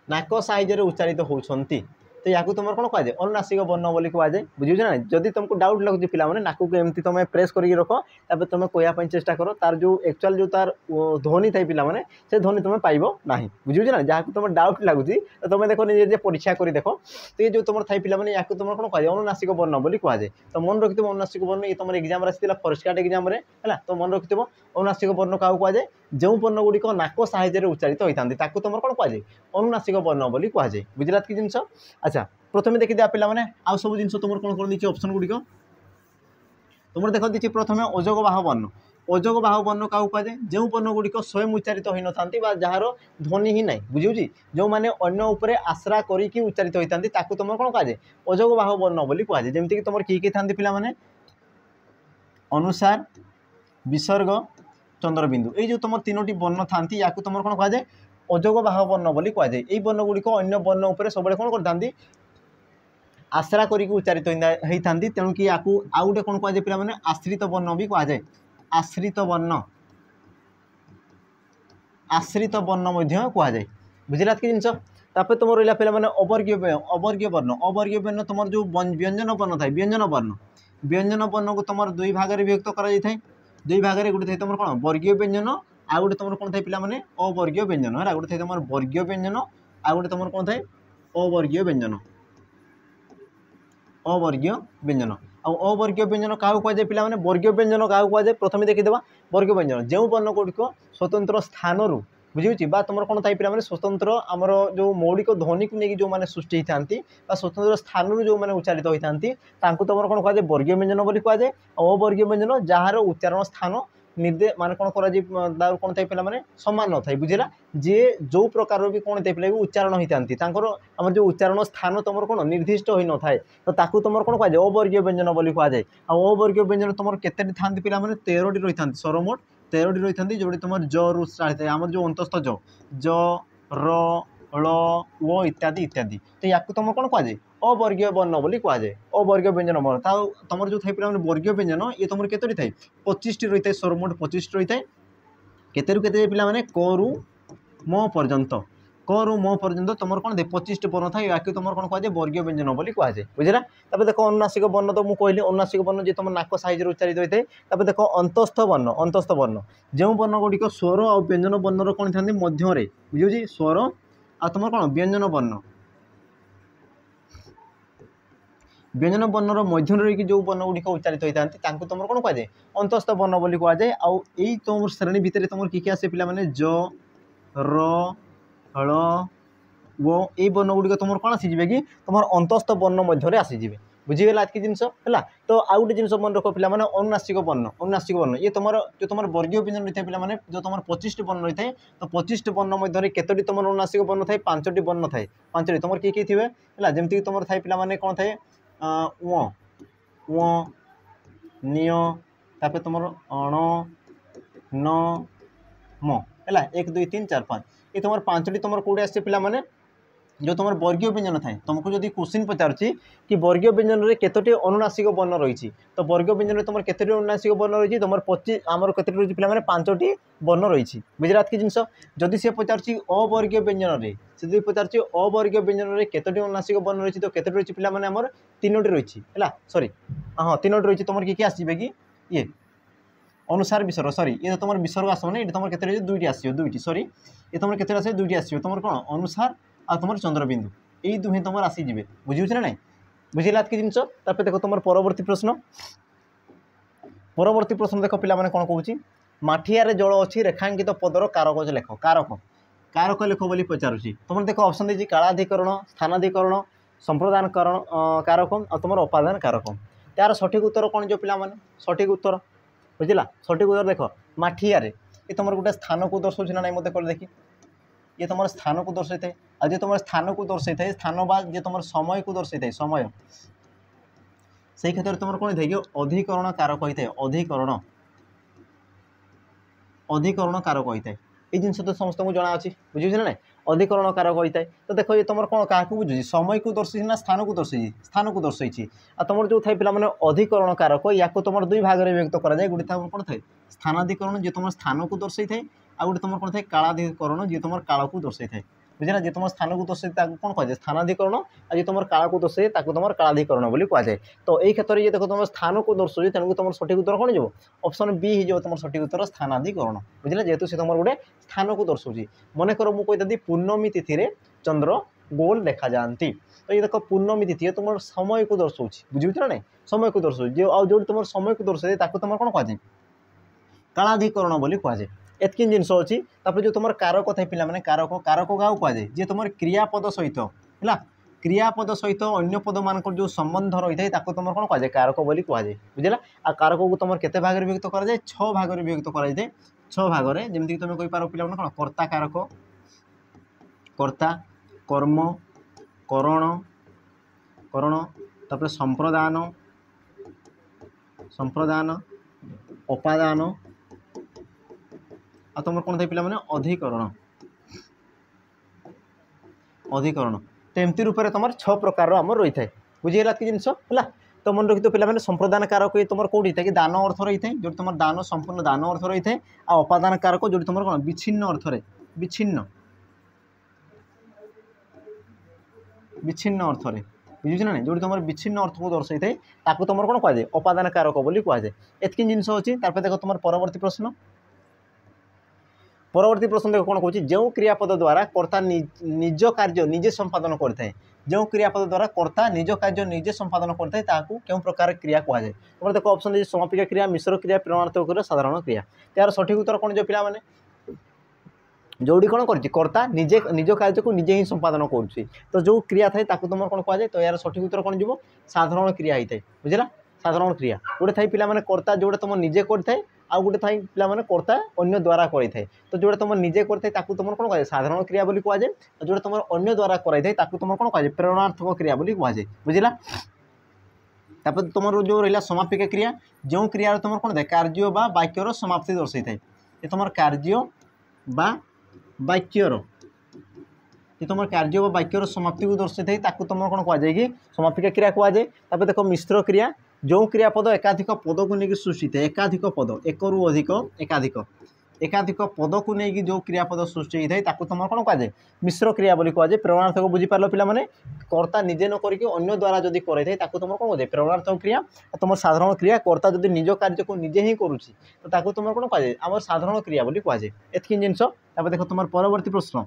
नाक साहाय्य उच्चारित होती तो या तुम कौन कह अनुनासिक वर्ण बोली कहुए बुझे ना जदि तुमको डाउट लगुच पे नाक को एमती तुम प्रेस करके रख तापर तुम कहवाई चेष्टा कर तार जो एक्चुअल जो तार ध्वनि थाई पे से ध्वनि तुम पाइब ना बुझे ना जहाँ तुम डाउट लगुच तो तुम देख निजे परीक्षा कर देख तो ये जो तुम थाई पे या तुम कौन कह अनुनासिक वर्ण बोली कहुए तो मन रखिथ अनुनासिक वर्ण ये तुम एग्जाम आसाला फॉरेस्ट गार्ड एग्जाम है तो मन रखिथ अनुनासिक वर्ण क्या कहुए जो वर्ण गुड़िक नाक साहाय्य उच्चारित होता है तुम कौन कहुए अनुनासिक वर्ण बोली कहुए बुझेगा कि जिनस अच्छा प्रथम देखी दिया पे आउ सब जिन तुम कौन कौन दीजिए ऑप्शन गुड़िक तुम देख दी प्रथम अजोग बाह वर्ण अजोग बाह वर्ण क्या कहुए जो वर्ण गुड़िक स्वयं उच्चारित हो न था जार ध्वनि ही ना बुझे जो मैंने अन्य उपरे आश्रा करके उच्चारित होता है तुम कौन कहुए अजोग बाह वर्ण बोली कहुए जमीक तुम किए था पे अनुसार विसर्ग चंद्रबिंदु ये जो तुम तीनोटी वर्ण था या तुम कौन कहुए अजोग बाह वर्ण बोली कहुए ये वर्ण गुड़िक अन्य वर्ण उपरे सब कौन करते आश्रा करके उच्चारित होता तेणु कि आउ गोटे कौन कहुए पे आश्रित वर्ण भी कहुए आश्रित वर्ण कहुए बुझेगा कि जिनस तापर तुम रहा पे अवर्गीय वर्ण तुम जो व्यंजन वर्ण था व्यंजन वर्ण को तुम दुई भाग में विभक्त कर दुई भाग में गोटे तुम कौन वर्गीय व्यंजन आ गोटे तुम कौन था पे अवर्गीय व्यंजन है गोटे तुम वर्गीय व्यंजन आ गोटे तुम कौन थाए अवर्गीय व्यंजन अवर्गीय व्यंजन अवर्गीय व्यंजन क्या कहुए पे वर्गीय व्यंजन क्या कहुए प्रथम देखीदे वर्गीय व्यंजन जो वर्ण गुड़िक स्वतंत्र स्थान बुझे बा तुम कौन थाई पे स्वतंत्र आमर जो मौलिक ध्वनि को लेकिन जो मैंने सृष्टि होती स्वतंत्र स्थान जो मैंने उच्चारित होती तुम कौन कहुए वर्गीय व्यंजन बोली कहुए अवर्गीय व्यंजन जार उच्चारण स्थान निर्देश मान कौन कर कौन थे पे सामान न था बुझेगा जे जो प्रकार भी कौन थे पे उच्चारण होता आम जो उच्चारण स्थान तुम कौन निर्दिष्ट हो न था तो तुम कौन कहुए अवर्गीय व्यंजन बोली कहुए अवर्गीय व्यंजन तुम के पे 13 रही था सरमोट 13 रही था जो तुम ज रु स्टार्ट आम जो अंतस्थ ज र ळ ओ इत्यादि इत्यादि तो या तुम कौन कहुए अवर्गीय वर्ण बोली कहुए अवर्गीय व्यंजन वर्ण तुम जो थे पे वर्गीय व्यंजन ये तुम के थाए 25 रही है सरमोट 25 रही है केते पे करु म पर्यंत तुम कौन दे 25 वर्ण था या तुम कौन कहुए वर्गीय व्यंजन बोली कहुए बुझेगा तब देख अनुनासिक वर्ण तो मुझे कहली अनुनासिक वर्ण जी तुम नाक साइज उच्चारित होता है तब देख अंतस्थ वर्ण जो वर्ण गुड़िक स्वर और व्यंजन वर्ण कौन था मध्य बुझे स्वर आ तुम कौन व्यंजन वर्ण मध्य रही जो वर्ण गुड़िक उच्चारित होता है तुम कौन कहुए अंतस्थ वर्ण बोली कहुए आई तुम श्रेणी भितर तुम किए आसे पे ज र ळ वो ये वर्ण गुड़िक तुम कौन आसीजे कि तुम अंतस्थ वर्ण मध्य आसीजे बुझीगला आज की जिनस है। तो आउ गोटे जिनस मन रख पे अनुनासिक वर्ण ये तुम जो तुम वर्गीय व्यंजन रही है पे जो तुम 25 वर्ण रही है तो 25 वर्ण मध्य केतोटी तुम अनुनासिक वर्ण थाए 5टी वर्ण थाए 5टी तुम किए किए थे है जमीक तुम थाए पे कौन थाए उ निय तापर तुम अण न म है 1 2 3 4 5 ये तुम 5टी तुम कौटे आसे पे जो तुम वर्गीय व्यंजन थाए तुमको जब क्वेश्चन पचारुची कि वर्गीय व्यंजन में केतोटी अनुनासिक वर्ण रही तो वर्गीय व्यंजन में तुम केतोटी अनुनासिक वर्ण रही तुम 25 आमर केतोटी रही पे 5टी वर्ण रही बुझला कि जिनस जदि सी पचारुची अवर्गीय व्यंजन में से पचारुची अवर्गीय व्यंजन में केतोटी अनुनासिक वर्ण रही तो केतोटी रही पे आमर 3टी रही है सॉरी हाँ 3टी रही तुम किए आसवे कि ये अनुसार विसर्ग सॉरी ये तुम विसर्ग आसो ना तुम के 2टी आसो 2टी सॉरी ये तुम के 2टी आसो तुम कौन अनुसार आ तुम चंद्रबिंदु यही दुहे तुम आसीजे बुझे ना ना बुझेगा कि जिनस देख तुम परवर्ती प्रश्न देख पे कौन कौन माठिया जल अच्छी रेखांकित पदर कारक लेख कारक लेख बोली पचारुची तुम देख ऑप्शन देती कालाधिकरण स्थानाधिकरण संप्रदान कारक और तुम उपादान कारक तार सठिक उत्तर कौन जो पे सठिक उत्तर बुझला सठिक उत्तर देख माठिया ये तुम गोटे स्थान को दर्शाऊँ ना ना मत कर देखी ये तुम स्थान को दर्शाई थाए आज तुम स्थान को दर्शाई थाए स्थान बा जे तुम समय को दर्शाई थाए समय से क्षेत्र में तुम कौन थे कि अधिकरण कारक होता है अधिकरण कारक होता है ये जिन तो समस्त को जना अच्छी बुझे ना अधिकरण कारक होता है तो देखो ये तुम कौन क्या बुझुची समय को दर्शाई ना स्थान को दर्शाई आ तुम जो थे पे अधिकरण कारक या तुम 2 भाग में व्यक्त कराए गोटे कौन थे स्थानाधिकरण जी तुम स्थान को दर्शाई थाए आ गोटे तुम कौन थे कालाधिकरण जी तुम काल को दर्शाई थाए बुझे ना जी तुम स्थान को दर्शाई कौन कहुए स्थानाधिकरण आ जी तुम काल को दर्शाई तुम कालाधिकरण बोली कहुए तो यही क्षेत्र में देख तुम स्थान को दर्शाऊँ तेणु तुम सठिक उत्तर कौन हो ऑप्शन बी हो तुम सठिक उत्तर स्थानाधिकरण बुझे जेहेतु से तुम गोटे स्थान को दर्शाऊँ मनकर मुझे पूर्णमी तिथि चंद्र गोल देखा जाती तो ये देख पूर्णमी तिथि तुम समय को दर्शाऊँ बुझे ना ना समय को दर्शाऊँ जो तुम समय को दर्शाई तुम कौन कहुए कालाधिकरण बोली कहुए एतकी जिनस अच्छी जो तुम कारक थे पे कारक कारक क्या कहुए जी तुम क्रियापद सहित है क्रियापद सहित अन्य पद मान जो संबंध रही है तुम कौन कहुए कारक बोली कहुए बुझेगा आ कारक को तुम केते भाग में विभक्त कराए 6 भाग में विभक्त कराए 6 भाग में जमीक तुम कही पार पे कौन कर्ता कारक कर्ता कर्म करण करण तापर संप्रदान संप्रदान उपादान आ तुम कौन थे पे अधिकरण अधिकरण तो एमती रूप में तुम 6 प्रकार आम रही है बुझेगा कि जिनस है तो मन रखी पे संप्रदान कारक तुम कौटी था कि दान अर्थ रही है जो तुम दान संपूर्ण दान अर्थ रही है आ उपादान कारक जो तुम कौन विच्छिन्न अर्थ विच्छिन्न विच्छिन्न अर्थ बुझे ना जो तुम विच्छिन्न अर्थ को दर्शाई थाए तुम कौन कहुए उपादान कारक बोली कहुए एतकी जिनस अच्छी देख तुम परवर्ती प्रश्न देख कौन कौन जो क्रियापद द्वारा कर्ता निज कार्य निजे संपादन करते जो क्रियापद द्वारा कर्ता निज कार्य निजे संपादन करते क्यों प्रकार क्रिया कहुए तुम देख ऑप्शन देखिए समापिका क्रिया मिश्र क्रिया प्रेरणात्मक क्रिया साधारण क्रिया यार सठिक उत्तर कौन जो पिला माने जोड़ी कौन कर्ता निजे निज कार्य को निजे ही संपादन करुच्ची तो जो क्रिया थाए तुम कौन कहुए तो यार सठिक उत्तर कौन जो साधारण क्रिया होता है बुझेगा साधारण क्रिया गोटे थाई पे कर्ता जोड़े तुम निजे करते आउ गोटे थाई पे कर्ता अन्य द्वारा करें तो जोड़े तुम निजे करते तुम कौन कहुए साधारण क्रिया बोली कहुए जोड़े तुम अन्य द्वारा करें तुम कौन कहुए प्रेरणात्मक क्रिया बोली कहुए बुझेगा तापर तुम जो रहा समापिका क्रिया जो क्रिया तुम कौन थे कार्य बा वाक्यर समाप्ति दर्शाई थाए ये तुम कार्य बा वाक्यर ये तुम कार्य व वाक्यर समाप्ति को दर्शाई थाए तुम कौन कहुए कि समापिका क्रिया कहुए तापर देख मिश्र क्रिया जो क्रियापद एकाधिक पद को लेकिन सृष्टि है एकाधिक पद एक रु अधिक एकाधिक एकाधिक पद को लेकिन जो क्रियापद सृष्टि होता है तुम कौन कहुए मिश्र क्रिया बोली कहुए प्रेरणार्थक बुझीपार पे कर्ता निजे न करके अन्य द्वारा जदि करे तुम कौन कहुए प्रेरणार्थक क्रिया तुम साधारण क्रिया कर्ता जदि निज कार्य को निजे ही करुच्ची तो तुम कौन कहुए आम साधारण क्रिया बोली कहुए एतकी जिनस देख तुम परवर्ती प्रश्न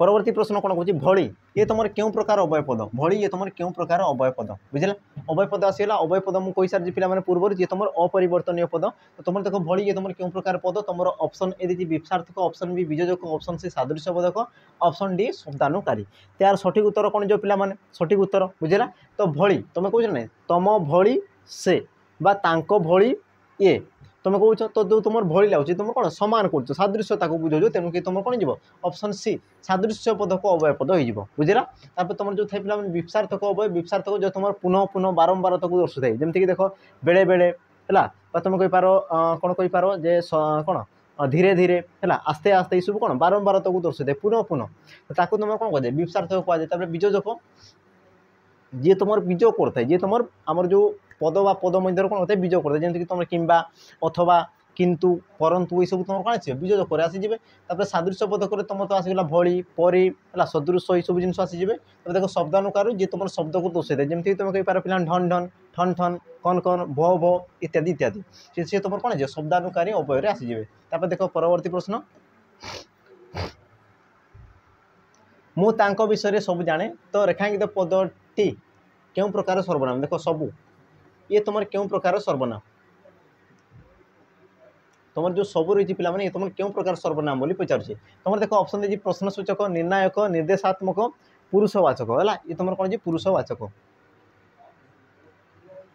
परवर्ती प्रश्न कौन कौन भली ये तुम क्यों प्रकार अवय पद भली ये तुम क्यों प्रकार अवय पद बुझला अवय पद आसीगला अवय पद मुझे कही सारी पे पूर्व जी तुम अपरिवर्तनीय पद तो तुम देख भली ये तुम क्यों प्रकार पद तुम ऑप्शन ए दी विपसार्थक ऑप्शन बी बीजोजक ऑप्शन सी सादृश्य बोधक ऑप्शन डी शब्दानुकारी यार सठिक उत्तर कौन जो पे सठिक उत्तर बुझला तो भली तुम कह ना तुम भली से बा तांको भली ये तुम कौच तो जो तुम भली लगुच तुम कौन सामान कर सादृश्यता को बुझाऊ तेणुक तुम कौन जी ऑप्शन सी सादृश्य पद को अवय पद हो बुझला तुम जो थे पे विपसार्थक अवय विपसार्थक जो तुम पुनः पुनः बारंबार तक दर्शाए जमीक देख बेले बेले है तुम कहीपर कौन कहीपर जे कौन धीरे धीरे है आस्ते आस्ते सब कौन बारंबार तक दर्शाए पुनः पुनः ताकू तुम कौन कह विपसार्थक कहुए बीजोजक जी तुम बीज करता जी तुम आमर जो पद बा पद मध्य कौन होता है बीज करता है जमीक तुम किंबा अथवा किंतु परंतु ये सब तुम कौन आस बीजोजक आसीजे सादृश्य पदक तुम तो आसगला भली परी है सदृश ये सब जिन आसीजे देख शब्दानुकार जी तुम शब्द को दोषे दे जमीक तुम कहीपर पे ढन ढन ठन ठन कन कन भ भ इत्यादि इत्यादि सी तुम कौन है शब्दानुकारी अवय आसीजे देख परवर्ती प्रश्न मुझे विषय सब जाने तो रेखांकित पदटी क्यों प्रकार सर्वनाम देख सबू ये तुम क्यों प्रकार सर्वनाम तुम जो सब रही पे तुम क्यों प्रकार सर्वनाम बोली पचारे तुम देख ऑप्शन दे प्रश्नसूचक निर्णायक निर्देशात्मक पुरुषवाचक है ये तुम कौन पुरुषवाचक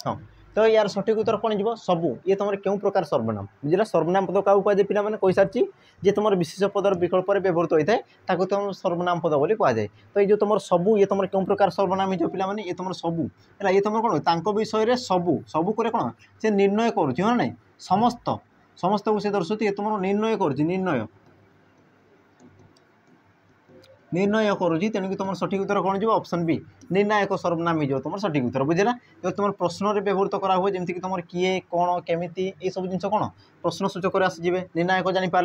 हाँ तो यार सठिक उत्तर कौन जी सबू ये तुम क्यों प्रकार सर्वनाम बुझला सर्वनाम पद क्या कहुए पे कही सारी जी तुम विशेष पदर विकल्प व्यवहृत होता है तुम सर्वनाम पद बोली कहुए तो ये तुम सबू ये तुम क्यों प्रकार सर्वनाम हो पे ये तुम सबू है ये तुम कौन विषय सबू सबू करे कौन से निर्णय करुँच ना समस्त समस्त को से दर्शाती ये तुम निर्णय कर निर्णय निर्णय करुँच तेणुक तुम सठिक उत्तर कौन जी ऑप्शन बी निर्णायक सर्वनाम हो तुम सठिक उत्तर बुझला जो तुम प्रश्न में व्यवहृत करा हुए जमीक तुम किए कौन केमी ये सब जिन कौन प्रश्न सूचक आसीजे निर्णायक जानीपार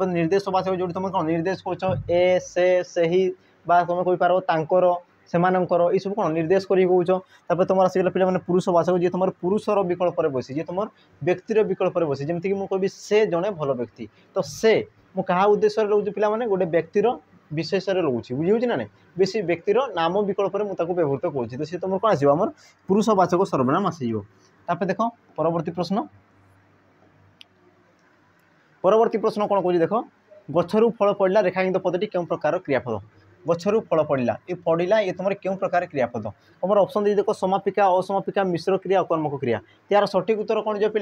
निर्देशवाचक जो तुम कौन निर्देश कर ए से ही तुम कहीपर तांकर सेमानंकर ये सब कौन निर्देश कर कौच तुम आसगला पे पुरुषवाचक जी तुम पुरुषर विकल्प बसी जी तुम व्यक्तिर विकल्प बसी जमीक मुझे कहि से जड़े भल व्यक्ति तो से मुझे क्या उद्देश्य लगे पे गोटे व्यक्तिर विशेष लगे बुझे ना नहीं बेसी व्यक्तिर नाम विकल्प मुझे व्यवहृत करुँच तो सी तुम कौन आसो पुरुषवाचक सर्वनाम आसपर देख परवर्ती प्रश्न कौन कह देख गच्छरू फल पड़ा रेखांकित पदटी क्यों प्रकार क्रियापद गच्छरू फल पड़ा ये पड़ा ये तुम क्यों प्रकार क्रियापद तुम ऑप्शन दे देख समापिका असमापिका मिश्र क्रिया अकर्मक क्रिया यार सठिक उत्तर कौन जो पे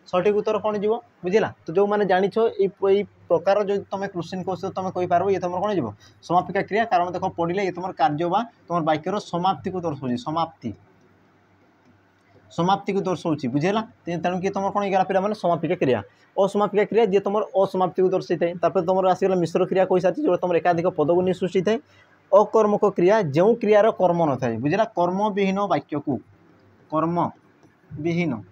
सठिक उत्तर कौन जी बुझला तो जो मैंने जान प्रकार जो तुम क्वेश्चन क्वेश्चन तुम कहीपर ये तुम कौन जी समापिका क्रिया कारण देख पढ़ले ये तुम कार्य बा तुम वाक्यर समाप्ति को दर्शाऊँ समाप्ति समाप्ति को दर्शाऊँ बुझेगा तेणुक तुम कौन गला पे समापिका क्रिया असमापिका क्रिया जी तुम असमाप्ति को दर्शाई था तुम आसगला मिश्र क्रिया कही सारी जो तुम एकाधिक पद को नहीं सृष्टि थाए अकर्मक क्रिया जो क्रियार कर्म न थाए बुझेगा कर्म विहीन वाक्य को कर्म विहीन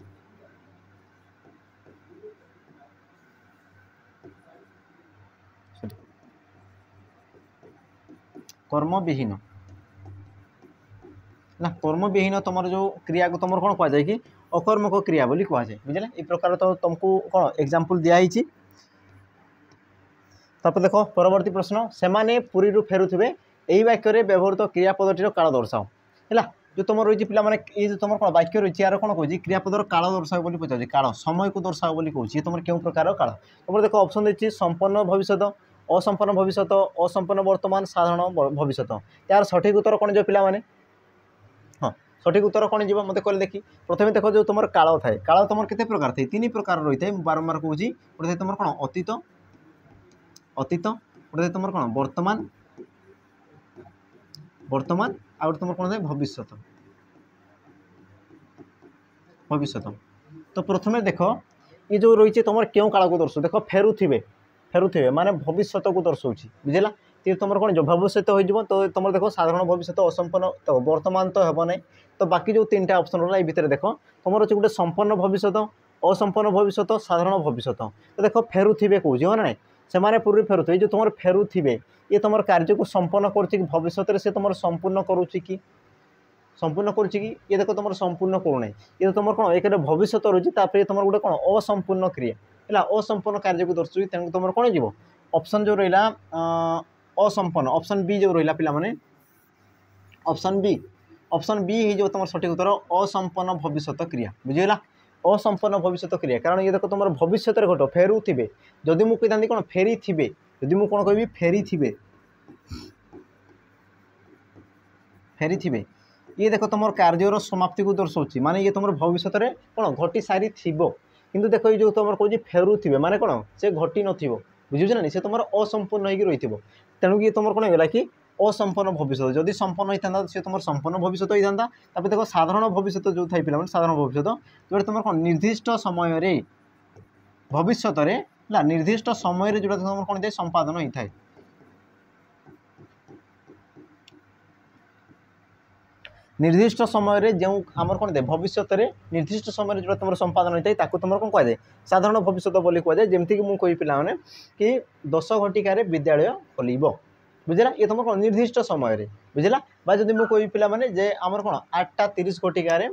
कर्म विहीन ना कर्म विहीन तुम जो क्रिया को तुम कौन कहुए कि अकर्मक क्रिया बोली कहुए बुझे ये प्रकार तो तुमको कौन एग्जांपल दिखाई देख परवर्ती प्रश्न से पुरी फेरुवे यही वाक्य व्यवहृत क्रियापदटीर काल दर्शाओ है जो तुम रही पे ये जो तुम कौन वाक्य रही यार कौन कह क्रियापदर काल दर्शाओ बोली पचार काल समय को दर्शाओ बोली कौन तुम क्यों प्रकार काल तुम देख ऑप्शन देती संपन्न भविष्य असंपन्न भविष्य असंपन्न वर्तमान साधारण भविष्य यार सठिक उत्तर कौन जो पे हाँ सठिक उत्तर कौन जी मत कह देखी प्रथम देख जो तुम काल थाए काल तुम के प्रकार थे तीन प्रकार रही है बारंबार कहूँ गोटे तुम कौन अतीत अतीत गोटे तुम कौन वर्तमान वर्तमान आ तुम कौन था भविष्य भविष्य तो प्रथम देख ये जो रही तुम क्यों काल को दर्शाओ देख फेरुवे माने भविष्य को दर्शाऊँ बुझेगा ये तुम कौन जो भविष्य हो तो तुम देख साधारण भविष्य असंपन्न तो वर्तमान तो हे ना तो बाकी जो तीन टा ऑप्शन रहा भितर देख तुम अच्छे गोटे संपन्न भविष्य असंपन्न भविष्य साधारण भविष्य तो देख फेरुवे कौच है ना से पूर्व फेरुवे जो तुम फेरुवे ये तुम कार्य को संपन्न कर भविष्य से तुम संपूर्ण करुच्ची कि संपूर्ण करुच्ची कि ये देख तुम संपूर्ण करूना ये तुम कौन एक भविष्य रही तुम गोटे कौन असंपूर्ण क्रिया है असंपूर्ण कार्य को दर्शाई तेणु तुम कौन जी ऑप्शन जो रहा असंपन्न ऑप्शन बी जो रहा पिला माने ऑप्शन बी हो तुम सठिक उत्तर असंपन्न भविष्यत क्रिया बुझीगला असंपन्न भविष्यत क्रिया कारण ये देख तुम भविष्य घट फेरू थे जदि मुझे कही कौन फेरी थे जदि मुझे कौन कह फेरी थे ये देख तुम कार्यर समाप्ति को दर्शाऊँ माने ये तुम भविष्य कौन घटी सारी किंतु देख ये जो तुम कह फेरू थे माने कौन से घटी न बुझे ना से तुम असंपूर्ण हो रही तेणु ये तुम कौन होगा कि असंपन्न भविष्य जदि संपन्न होता सी तुम संपन्न भविष्य होता है देख साधारण भविष्य जो थी पे साधारण भविष्य जो तुम कौन निर्दिष्ट समय भविष्य निर्दिष्ट समय जो तुम कौन जाए संपादन होता है निर्दिष्ट समय जो आमर कौन भविष्य निर्दिष्ट समय जो तुम संपादन होता है तुम कौन कहुए साधारण भविष्य बोली कहुए जमीक मुझे कही पे कि 10 घटिकार विद्यालय खोल बुझला ये तुम कौन निर्दिष्ट समय बुझला जब मुझे कही पे जे आमर कौन 8:30 घटिकार है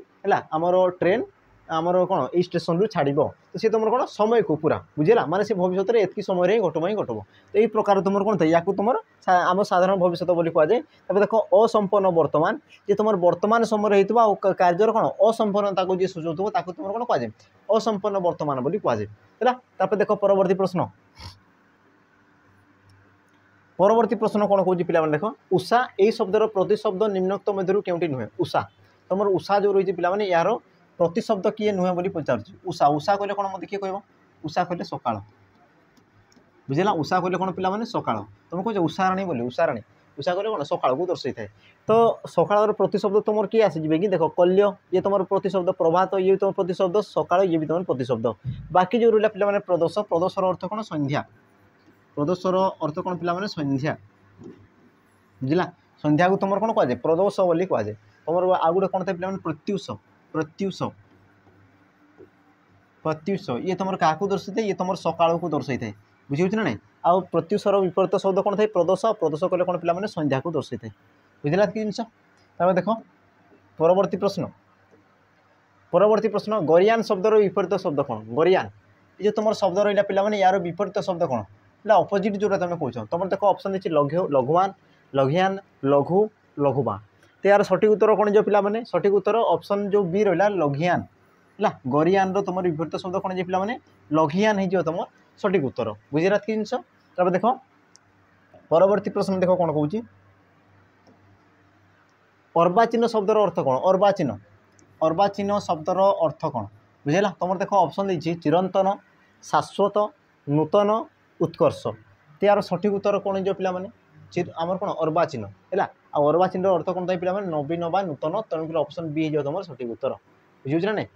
आमर ट्रेन आमर कौन ये स्टेशन रू छाड़ तो सी तुम कौन समय को पूरा बुझला माने से भविष्य एत समय घटब ही घटब तो यही प्रकार तुम कौन था या तुम आम साधारण भविष्य बोली कहुए देख असंपन्न वर्तमान जे तुम वर्तमान समय होता कार्यर कौन असंपन्नता को जी सूचाऊ तुम कौन कहुए असंपन्न वर्तमान बोली कहुए है देख परवर्ती प्रश्न परवर्ती प्रश्न कौन कौन पे देख उषा यही शब्दर प्रतिशब्द निम्नोक्त मध्य क्योंटी नुहे उषा तुम उषा जो रही पे यार प्रतिशब्द किए नुहे बोली पचार उषा उषा कहले कौन मत किए कह उषा कहले सकाळ बुझेगा उषा कहले कौन पे सकाळ तुम कह उषाराणी बोली उषाराणी उषा कहले कौन सकाळ को दर्शाई थाए तो सकाळ प्रतिशब्द तुम किए आसीजे कि देख कल्य ये तुम प्रतिशब्द प्रभात ये तुम प्रतिशब्द सकाळ ये भी तुम प्रतिशब्द बाकी जो रहा पे प्रदोष प्रदोषर अर्थ कौन संध्या प्रदोषर अर्थ कौन पे संध्या बुझला संध्या को तुम कौन कहुए प्रदोष बोली कहुए तुम आउ गोटे कौन था पे प्रत्युष प्रत्युष प्रत्युष ये तुम क्या दर्शाई थाए ये तुम सकाळ को दर्शाई थाए बुझे ना नहीं आउ प्रत्युषर विपरीत शब्द कौन था प्रदोष प्रदोष कहले कौन पे संध्या को दर्शाई थाए बुझला कि जिनस देख परवर्ती प्रश्न गरियान शब्दर विपरीत शब्द कौन गरियान ये तुम शब्द रहा पे यार विपरीत शब्द कौन ना अपोजिट जो तुम कौन तुम देख ऑप्शन देखिए लघुवान लघियान लघु लघुबा तो यार सठिक उत्तर कौन जो पे सठिक उत्तर ऑप्शन जो बी रहा लघियान है गरियान तुम विपरीत शब्द कौन जो पे लघियान हो तुम सठिक उत्तर बुझेगा कि जिनस देख परवर्ती प्रश्न देख कौन कौच अर्वाचीन शब्दर अर्थ कौन अर्वाचीन शब्दर अर्थ कौन बुझेगा तुम देख ऑप्शन देती चिरंतन शाश्वत नूतन उत्कर्ष तो यार सठिक उत्तर कौन जो पे आमर कौन अर्वाचीन है अर्वाचीन अर्थ कौन था पे नवीन बा नूतन तेणुक ऑप्शन बी हो तुम सठिक उत्तर बुझे ना नहीं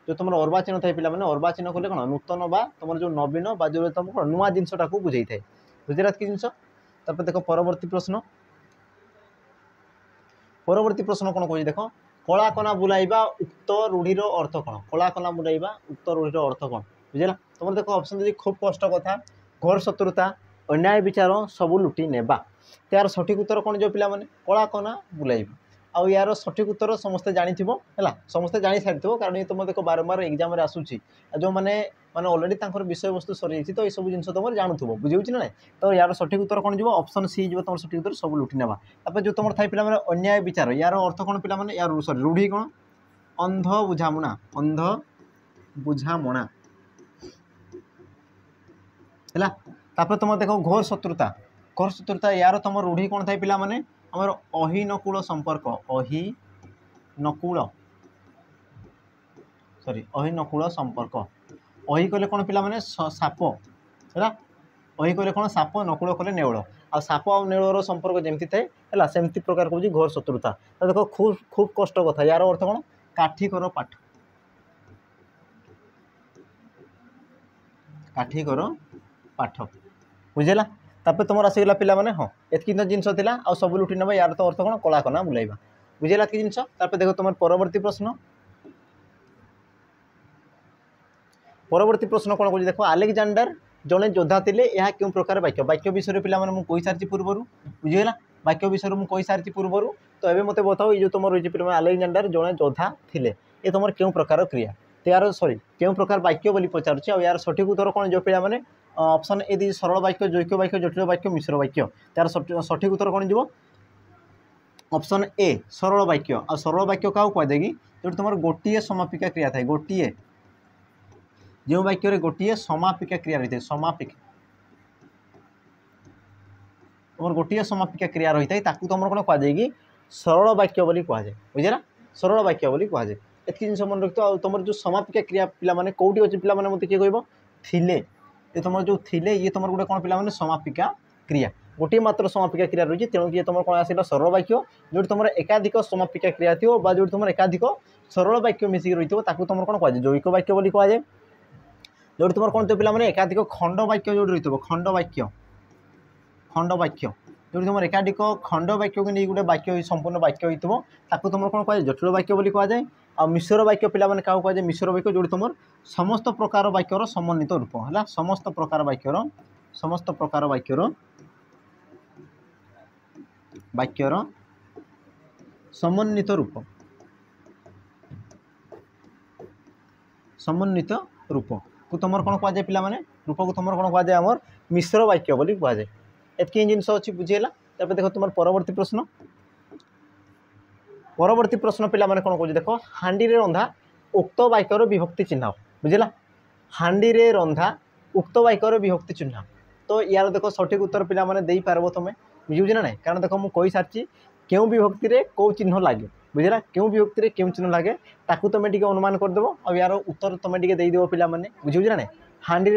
जो तुम अर्वाचीन था पे अर्वाचीन कहले कौन नूतन बा तुम जो नवीन बा जो तुम कौन नुआ जिनटा को बुझे थाए बुझेगा कि जिनस देख परवर्ती प्रश्न कौन कह देख कलाकना बुलाइबा उक्त रूढ़ीर अर्थ कौन कलाकना बुलाइबा उक्त रूढ़ीर अर्थ कौन बुझेगा तुम देख ऑप्शन देखिए खूब कष्ट कथा घोर शत्रुता अन्याय विचार सबू लुटी नेबा तो यार सठिक उत्तर कौन जो पे कलाकना बुलाइबा आउ यार सठिक उत्तर समस्ते जानी है समस्ते जानी सारी कारण ये तुम देख बारंबार एग्जाम आसूसी जो मैंने माने अलरेडी विषय वस्तु सरी तो ये सब जिन तुम जानूब बुझे ना तो यार सठिक उत्तर कौन जो ऑप्शन सी जो तुम सठिक उत्तर सब लुटी नेबा जो तुम था पे अन्याय विचार यार अर्थ कौन पे यार सॉरी रूढ़ी कौन अंध बुझामणा है तुम देख घोर शत्रुता यार तुम रूढ़ी कौन था पिला माने आमर अहिनकूल संपर्क अहिनकूल संपर्क अहि कहले कौन पिला माने साप है अहि कहले कौन साप नकूल कहले नेवल आ साप आ नेवलर संपर्क जमी थाए है सेमती प्रकार कौन घोर शत्रुता तो देख खूब खूब कष्ट कथा यार अर्थ कौन काठिकर पाठ काठिकर पाठ बुझेगा तापर तुम आसीगला पिला माने हाँ एतकी जिनस था आ सब लुटी ना यार तो अर्थ कौन कलाकना बुलाइबा बुझेगा कि जिनस देख तुम परवर्ती प्रश्न कौन कह देख आलेक्जांडर जड़े योद्धा थे यह क्यों प्रकार वाक्य वाक्य विषय पे कही सारी पूर्वर बुझीगला वाक्य विषय मुझे कही सारी पूर्वर तो ये मत बताओ ये जो तुम रही पे आलेक्जांडर जड़े योद्धा थे ये तुम क्यों प्रकार क्रिया तो यार सॉरी क्यों प्रकार वाक्य बोली पचारुच्छे आ यार सठिक उत्तर कौन जो पे ऑप्शन ए दी सरल वाक्य जैक वाक्य जटिल वाक्य मिश्र वाक्य तार सठिक उत्तर कौन जीव ऑप्शन ए सरल वाक्य आ सरल वाक्य क्या कहुए कि जो तुम गोटे समापिका क्रिया थाए गोटे जो वाक्य गोटे समापिका क्रिया रही है समापिका तुम गोटे समापिका क्रिया रही है तुम कौन कहुए कि सरल वाक्य बोली कहुए बुझेगा सरल वाक्य बोली कहुए एतकी जिन मन रखिथ तुम जो समापिका क्रिया पे कौटी अच्छे पे मत किए कह थिले ये तुम जो थिले ये तुम गोटे कौन पे समापिका क्रिया गोटे मात्र समापिका क्रिया रही है तेणु ये तुम कौन आसा सरल वाक्य जो तुम एकाधिक समापिका क्रिया थो जो तुम एकाधिक सरल वाक्य मिसिक रही है तुम कौन कहुए जैक वाक्य बोली कहुए जो तुम कौन पे एकाधिक खंड वाक्य जो रही खंड वाक्य जो तुम एकाधिक खंड वाक्य को नहीं गोटे वाक्य संपूर्ण वाक्य होता तुम कौन कहुए जटिल वाक्य बोली कहुए आ मिश्र वाक्य पे क्या कहुए मिश्र वाक्य जो तुम समस्त प्रकार वाक्यर समन्वित रूप है समस्त प्रकार वाक्यर समन्वित रूप को तुम कौन कहुए पे रूप को तुम कौन कहुए आमर मिश्र वाक्य बोली कहुए एतकी जिनस अच्छी बुझीगला तब देख तुम परवर्ती प्रश्न पे कौन कह देख हांडी रंधा उक्त वाक्यर विभक्ति चिन्ह बुझेगा हांडी रंधा उक्त वाक्यर विभक्ति चिन्ह तो यार देख सठिक उत्तर पे दे पार तुम्हें बुझे ना ना कारण देख मुझे कही सारी क्यों विभक्ति में कौ चिन्ह लगे बुझेगा क्यों विभक्ति में क्यों चिन्ह लगे ताकू तुम टे अनुमान करदेव और यार उत्तर तुम टे देदेव पे बुझे ना हांडी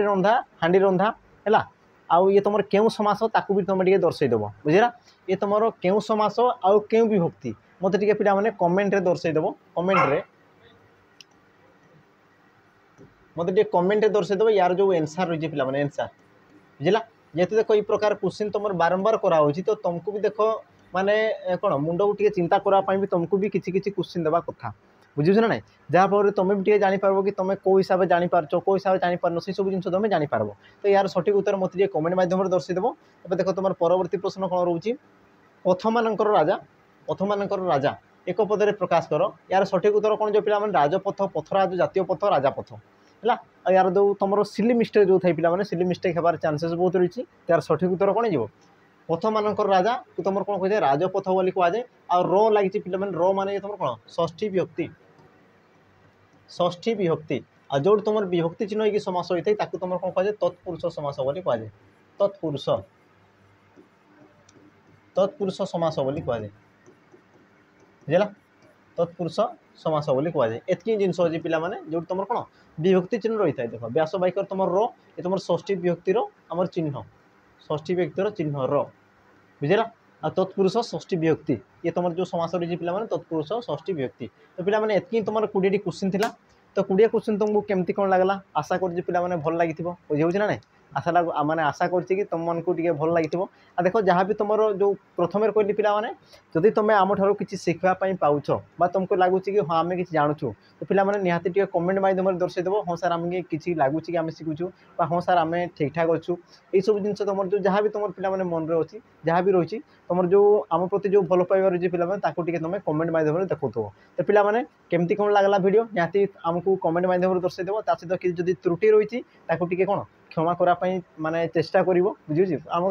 रंधा है आउ ये तुम क्यों समास ताकू भी तुम टे दर्शईदेव बुझेगा ये तुम क्यों समास आउ क्यों विभक्ति मत टे पे कमेंट रे दर्शईदेव मत कमेंट रे दर्शईदेव यार जो एनसार रही है पे एनसार बुझेगा जेहेतु देख ये प्रकार क्वेश्चन तुम बारंबार कराऊँगी तो तुमको भी देख माने कौन मुंड को टे चिंता करने भी तुमको भी किसी क्वेश्चन देवा कथा बुझे ना ना जहाँफल तुम भी जापर कि तुम कौ हिसाब से जापार कौ हिसाब से जापार से सब जिन तुम जापार तो यार सठिक उत्तर मत कमेंट मध्यम दर्शईदेव ए देख तुम परवर्ती प्रश्न कौन रोचे पथ मान राजा एक पदे प्रकाश कर यार सठिक उत्तर कौन जो पे राजपथ पथराज जातीय पथ राजापथ है यार जो तुम सिली मिस्टेक जो थे पे सिली मिस्टेक होबार चांसेस बहुत रही यार सठिक उत्तर कौन हो पथ मान राजा को तुम कौन कह राजपथ बोली कहुए आ रो लगी पे रो मान तुम कौन षष्ठी विभक्ति आ जो तुम विभक्ति चिन्ह होगी समास होता है तुम कौन कहुए तत्पुरुष समास बोली कहुए तत्पुरुष समास बोली कहुए बुझेगा तत्पुरुष समास बोली कहुए एतकी जिनस अच्छी पे जो तुम कौन विभक्ति चिन्ह रही है देख व्यास वाक्य तुम रो ये तुम षष्ठी विभक्तिर आमर चिन्ह षष्ठी विभक्तिर चिन्ह रो बुझेगा आ तत्पुरुष षष्ठी विभक्ति ये तुम जो समास रही है पे तत्पुरुष षष्ठी विभक्ति तो पे एतकी तुम 20 क्वेश्चन थी तो 20 क्वेश्चन तुमको केमती कौन लगला आशा कर पे भल लगी बुझे ना आशा माने आशा कर तुमको टे भल लगी आ देख जहाँ भी तुम जो प्रथम कहली पे जदि तुम आम ठार किसी शिखापी पाच तुमको लगुच कि हाँ आम कि जानूँ तो पे निहाती टे कमेंट माध्यम दर्शईदेव हाँ सार आम कि लगुच कि आम शिखुचु हाँ सार आम ठीक ठाक अच्छु ये सब जिन तुम जो जहाँ भी तुम पे मन में अच्छी जहाँ भी रही तुम जो आम प्रति जो भल पाइबा रही पे तुम कमेंट माध्यम देखो तो पे केमती कौन लगला वीडियो निहाती आमको कमेंट माध्यम दर्शईदेव ता सहित कि जदि त्रुटि रही टे कौन क्षमा करापी माने चेष्टा कर बुझे आम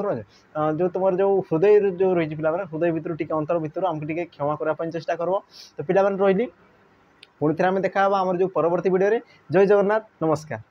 जो तुम जो हृदय जो रही पे हृदय भितर टी अंतर भितर आमको टे क्षमा करापी चेष्टा कर तो पे रही पुणी थे आम देखा आम जो परवर्ती वीडियो जय जगन्नाथ नमस्कार।